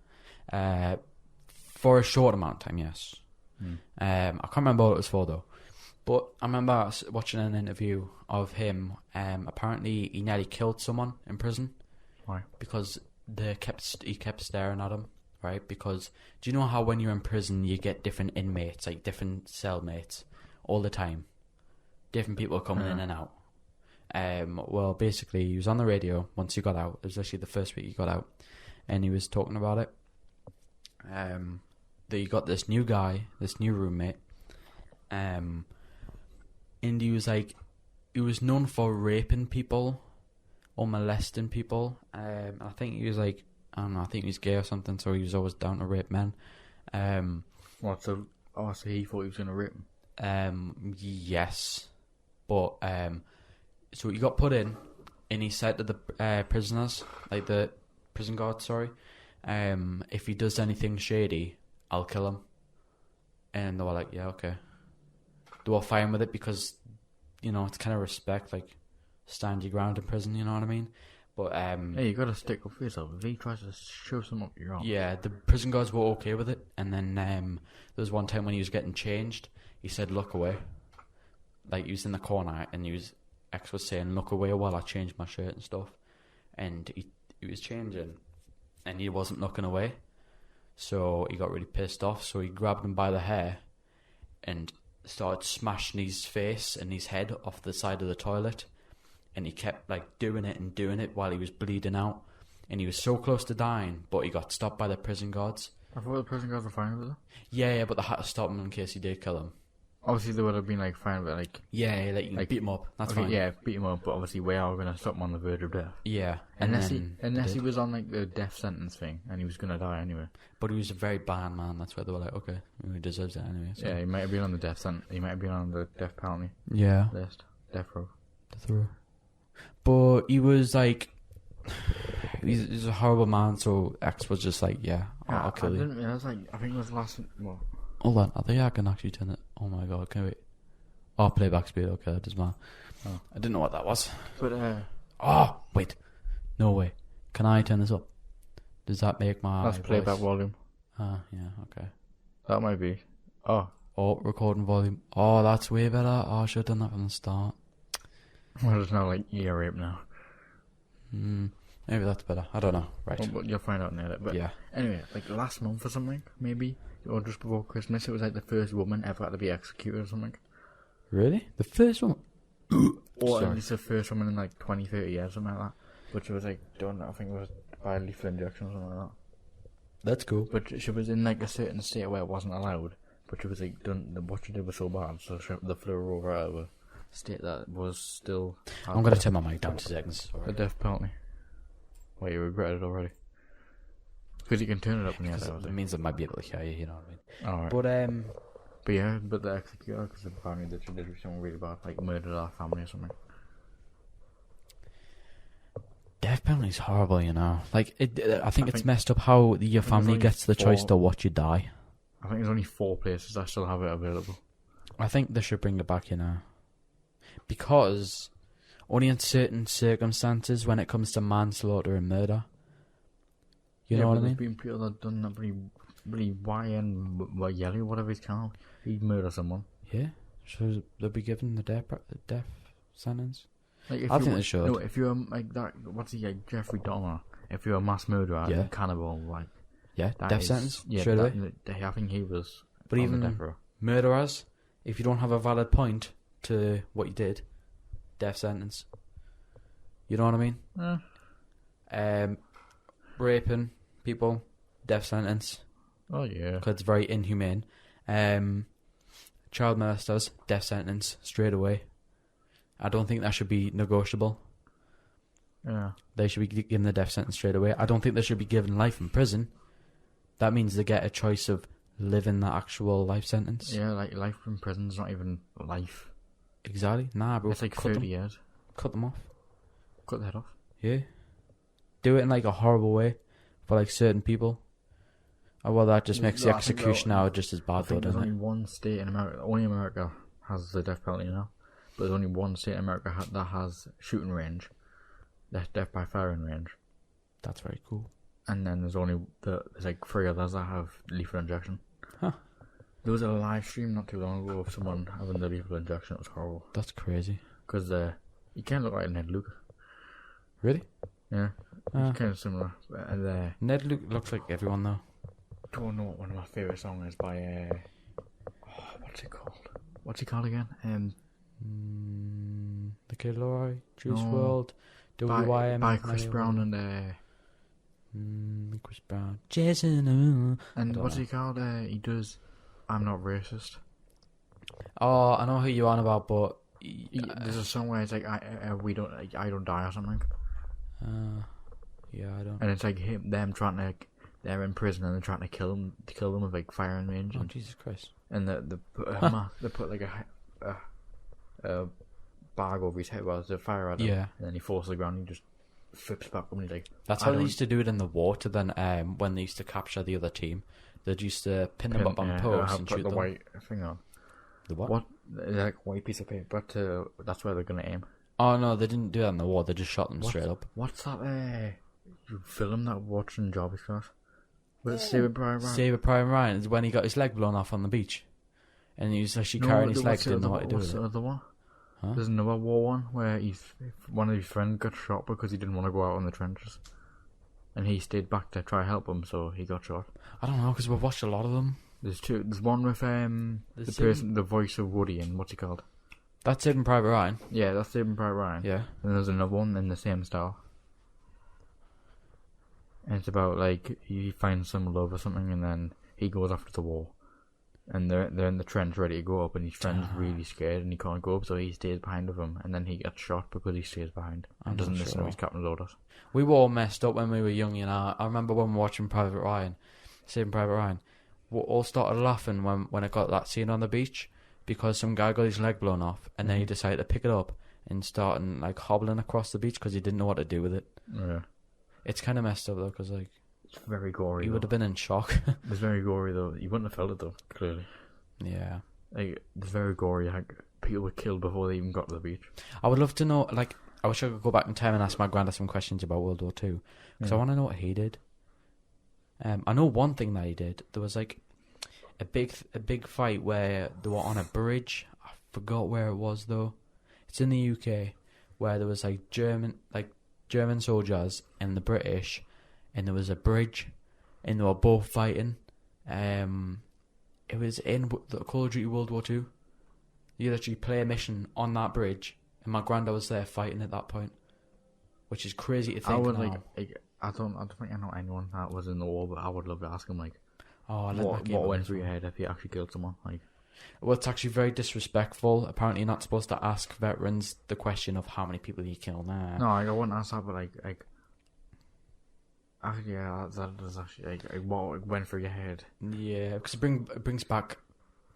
For a short amount of time, yes. Hmm. I can't remember what it was for though. But I remember watching an interview of him. Apparently, he nearly killed someone in prison. Why? Because he kept staring at him, right? Because do you know how when you're in prison you get different inmates, like different cellmates, all the time, different people coming in and out. Well, basically, he was on the radio once he got out. It was actually the first week he got out, and he was talking about it. That you got this new guy, this new roommate, and he was like, he was known for raping people or molesting people. I think he was like, I don't know, I think he was gay or something, so he was always down to rape men. What? So he thought he was going to rape him. Yes, but so he got put in, and he said to the prisoners, like the prison guards, sorry, if he does anything shady, I'll kill him. And they were like, yeah, okay. They were fine with it because, you know, it's kind of respect, like stand your ground in prison, you know what I mean? But Hey, you got to stick up for yourself. If he tries to show something up, you're on. yeah, the prison guards were okay with it. And then there was one time when he was getting changed, he said, look away. Like, he was in the corner, and X was saying, look away while I change my shirt and stuff. And he was changing, and he wasn't looking away. So he got really pissed off, so he grabbed him by the hair and started smashing his face and his head off the side of the toilet. And he kept like doing it while he was bleeding out. And he was so close to dying, but he got stopped by the prison guards. I thought the prison guards were fine with it. Yeah, but they had to stop him in case he did kill him. Obviously, they would have been like fine with it, like. Yeah, like you can Like, beat him up. That's Okay, fine. yeah, beat him up, but obviously we are going to stop him on the verge of death. Yeah. Unless then they he did. was on like the death sentence thing, and he was going to die anyway. But he was a very bad man. That's why they were like, okay, he deserves it anyway. So. Yeah, he might have been on the death sentence. He might have been on the death penalty Yeah. list, death row. But he was like, he's a horrible man. So X was just like, yeah, I'll kill I you. didn't realize, like, I think it was last. Well, Hold on, I think I can actually turn it. Oh my god, can wait. Oh, playback speed. Okay, that does matter. Oh. I didn't know what that was. but Oh, wait. No way. Can I turn this up? Does that make my that's playback voice? volume. Yeah, okay. That might be. Oh, Oh, recording volume. Oh, that's way better. Oh, I should have done that from the start. well, it's not like ear rape now. Maybe that's better. I don't know. Right. Oh, but you'll find out in a minute. But Yeah. anyway, like last month or something, maybe, or just before Christmas, it was like the first woman ever had to be executed or something. Really? The first one? Or Sorry. at least the first woman in like 20, 30 years, something like that. But she was like done, I think it was by lethal injection or something like that. That's cool. But she was in like a certain state where it wasn't allowed. But she was like done. What she did was so bad, so they flew her over out of a state that was still. I'm going to turn my mic down 2 seconds. a Sorry. death penalty. Well, you regret it already. Because you can turn it up in the Because other. it means I might be able to hear you, you know what I mean? Alright. But, Yeah, but the executor, because apparently that she did something really bad, like murdered our family or something. death penalty's horrible, you know. Like, I think it's think- messed up how your there's family only gets the choice 4 to watch you die. I think there's only 4 places that still have it available. I think they should bring it back, you know. Because only in certain circumstances when it comes to manslaughter and murder. You know what I mean? There's been people that done that bloody YN Yelly, whatever he's called. He murdered someone. Yeah. Should they be given the death sentence? Like, if I you think were- they should. No, if you're like that, what's he like, Jeffrey Dahmer? If you're a mass murderer, Yeah. and cannibal, like Yeah, that death is- sentence Yeah, straight away. I think he was. But on even the death row. murderers, if you don't have a valid point to what you did, death sentence. You know what I mean? Raping people, death sentence, Oh yeah. because it's very inhumane. Child molesters, death sentence straight away. I don't think that should be negotiable. Yeah. They should be given the death sentence straight away. I don't think they should be given life in prison. That means they get a choice of living the actual life sentence. Yeah, like life in prison's not even life. Exactly. Nah, bro. It's like cut 30 them, years. cut them off. Cut the head off. Yeah. Do it in like a horrible way for like certain people. Oh, well, that just makes the I think execution they'll- now just as I bad, though, think there's doesn't only it? one state in America. Only America has the death penalty now. But there's only one state in America that has shooting range, death by firing range, That's very cool. and then there's like 3 others that have lethal injection. Huh. There was a live stream not too long ago of someone having the lethal injection. It was horrible That's crazy. because you can't look like Ned Luke. Really? Yeah, Ah. it's kind of similar. And Ned looks like everyone, though. don't know what one of my favorite songs is by what's it called? What's he called again? The Kid Laroi, Juice No. WRLD, W.Y.M. by Chris Brown and Chris Brown. Jason. and don't what's know. he called? He does I'm Not Racist. Oh, I know who you're on about, but There's a song where it's like we don't like, I don't die or something, yeah, I don't. and it's like them trying to they're in prison and they're trying to kill them with like firing range, Oh, and, Jesus Christ. they put like a bag over his head while they fire at him, Yeah. and then he falls to the ground and he just flips back up and he's like, That's I how they don't- used to do it in the water. Then, when they used to capture the other team, they'd used to pin them up on yeah, posts have and put shoot the them. white thing on. The what? What? Like white piece of paper. That's where they're gonna aim. Oh no, they didn't do that in the war. They just shot them straight up. What's that? You film that watching Jarvis Class? Was it Saving Private Ryan? Saving Private Ryan is when he got his leg blown off on the beach, and he was actually carrying his leg, didn't know what to do What's with the it. other one? Huh? There's another war one where one of his friends got shot because he didn't want to go out in the trenches, and he stayed back to try to help him, so he got shot. I don't know because we've watched a lot of them. There's two. There's one with the voice of Woody, and what's he called? That's Saving Private Ryan. Yeah, that's Saving Private Ryan. Yeah. And there's another one in the same style. And it's about like he finds some love or something, and then he goes off to the war, and they're in the trench ready to go up, and his friend's really scared and he can't go up, so he stays behind with him, and then he gets shot because he stays behind I'm and doesn't not listen sure. to his captain's orders. We were all messed up when we were young, you know. I remember when we were watching Private Ryan, Saving Private Ryan, we all started laughing when it got that scene on the beach because some guy got his leg blown off and then he decided to pick it up and start like hobbling across the beach because he didn't know what to do with it. Yeah, It's kind of messed up though because like it's very gory. he would have been in shock. It's very gory though. You wouldn't have felt it though. Clearly, Yeah. like it's very gory. Like people were killed before they even got to the beach. I would love to know, like, I wish I could go back in time and ask my granddad some questions about World War Two because I want to know what he did. I know one thing that he did. There was like a big fight where they were on a bridge. I forgot where it was though. It's in the UK where there was like German soldiers and the British, and there was a bridge, and they were both fighting. It was in the Call of Duty World War Two. You literally play a mission on that bridge, and my granddad was there fighting at that point, which is crazy to think. I would now. I don't think I know anyone that was in the war, but I would love to ask him like Oh, I let that what game went up. through your head if you actually killed someone. Like, Well, it's actually very disrespectful. Apparently, you're not supposed to ask veterans the question of how many people you killed. Nah. no, I wouldn't ask that, but actually, yeah, that is actually like what went through your head. Yeah, because it brings back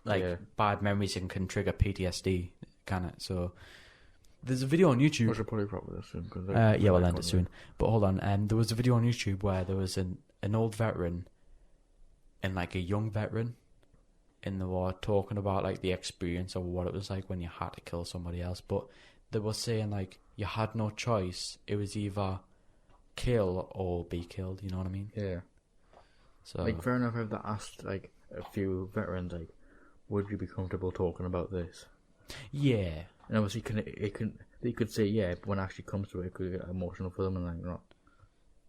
like Yeah. bad memories and can trigger PTSD, can it? So there's a video on YouTube. We should probably cover this soon. Cause Yeah, we'll end it soon. But hold on, there was a video on YouTube where there was an old veteran and like a young veteran, and they were talking about like the experience of what it was like when you had to kill somebody else. But they were saying like you had no choice; it was either kill or be killed. You know what I mean? Yeah, So like fair enough. I've asked like a few veterans like, would you be comfortable talking about this? Yeah. And obviously, they could say yeah, but when it actually comes to it, it could get emotional for them and like not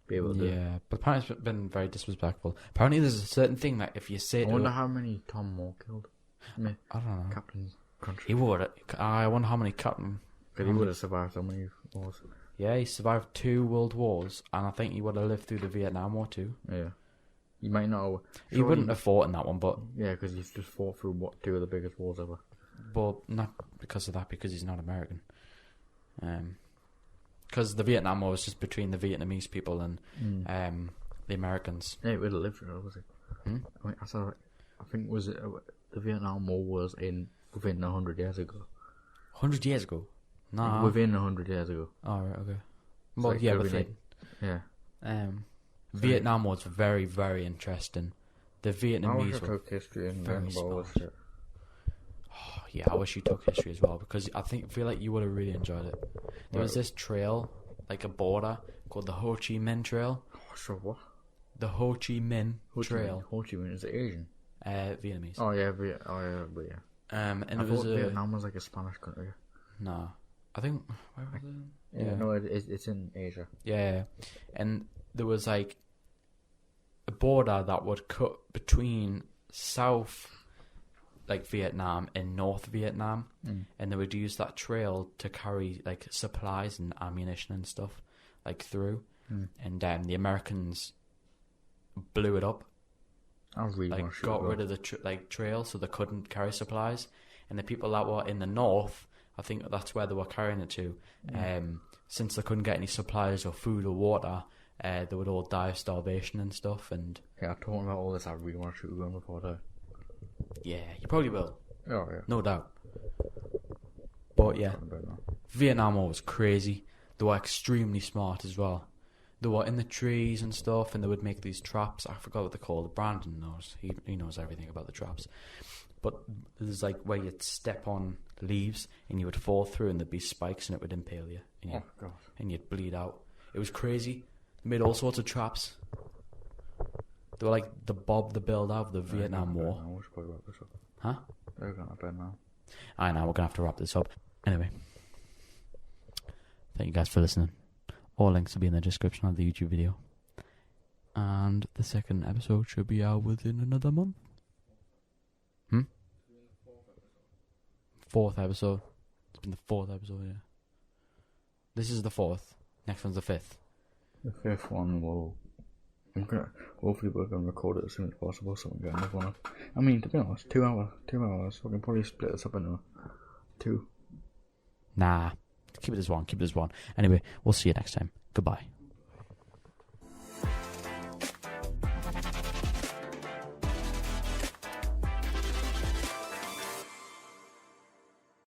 be able to. Yeah, but apparently it's been very disrespectful. Apparently there's a certain thing that if you say I to wonder how many Tom Moore killed. I don't know. Captain Country. He would. I wonder how many Captain. Because he would have survived so many wars. Yeah, he survived 2 world wars, and I think he would have lived through the Vietnam War too. Yeah. You might not have... He wouldn't have fought in that one, but... Yeah, because he's just fought through, 2 of the biggest wars ever. But not because of that, because he's not American. Because the Vietnam War was just between the Vietnamese people and the Americans. Yeah, he would have lived through it, was it? I mean, I think was it the Vietnam War was within 100 years ago. 100 years ago? Nah. Within 100 years ago. Oh, right, okay. It's Well, like yeah, every within. Yeah. Vietnam was very, very interesting. The I Vietnamese wish I were... took history and very learned about all this smart. shit. Oh, yeah, I wish you took history as well, because I feel like you would have really enjoyed it. There was this trail, like a border, called the Ho Chi Minh Trail. Oh, so what? The Ho Chi Minh Trail. Ho Chi Minh is it Asian? Vietnamese. Oh yeah, but yeah. And I it was thought Vietnam was like a Spanish country. No, I think where was it? Yeah, no, it's in Asia. Yeah, and there was like a border that would cut between South, like Vietnam, and North Vietnam, and they would use that trail to carry like supplies and ammunition and stuff like through, and the Americans blew it up. I really want Like to shoot got it rid of the trail so they couldn't carry supplies, and the people that were in the north, I think that's where they were carrying it to. Since they couldn't get any supplies or food or water, they would all die of starvation and stuff. And Yeah, talking about all this, I really want to shoot a gun before I die. yeah, you probably will, Oh yeah. no doubt. But yeah, Talking about that. Vietnam War was crazy. They were extremely smart as well. They were in the trees and stuff, and they would make these traps. I forgot what they're called. Brandon knows. He knows everything about the traps. But there's like where you'd step on leaves and you would fall through, and there'd be spikes, and it would impale you, and Oh god. you'd bleed out. It was crazy. They made all sorts of traps. They were like the Bob the Builder of the Vietnam War. I should probably wrap this up. Huh? They're going to bed now. I know, we're going to have to wrap this up. Anyway. Thank you guys for listening. All links will be in the description of the YouTube video. And the second episode should be out within another month. Fourth episode. It's been the 4th episode, yeah. This is the 4th. Next one's the 5th. The 5th one will... Hopefully we're going to record it as soon as possible so we can get another one up. I mean, to be honest, 2 hours. 2 hours. We can probably split this up into 2. Nah. Keep it as one. Anyway, we'll see you next time. Goodbye.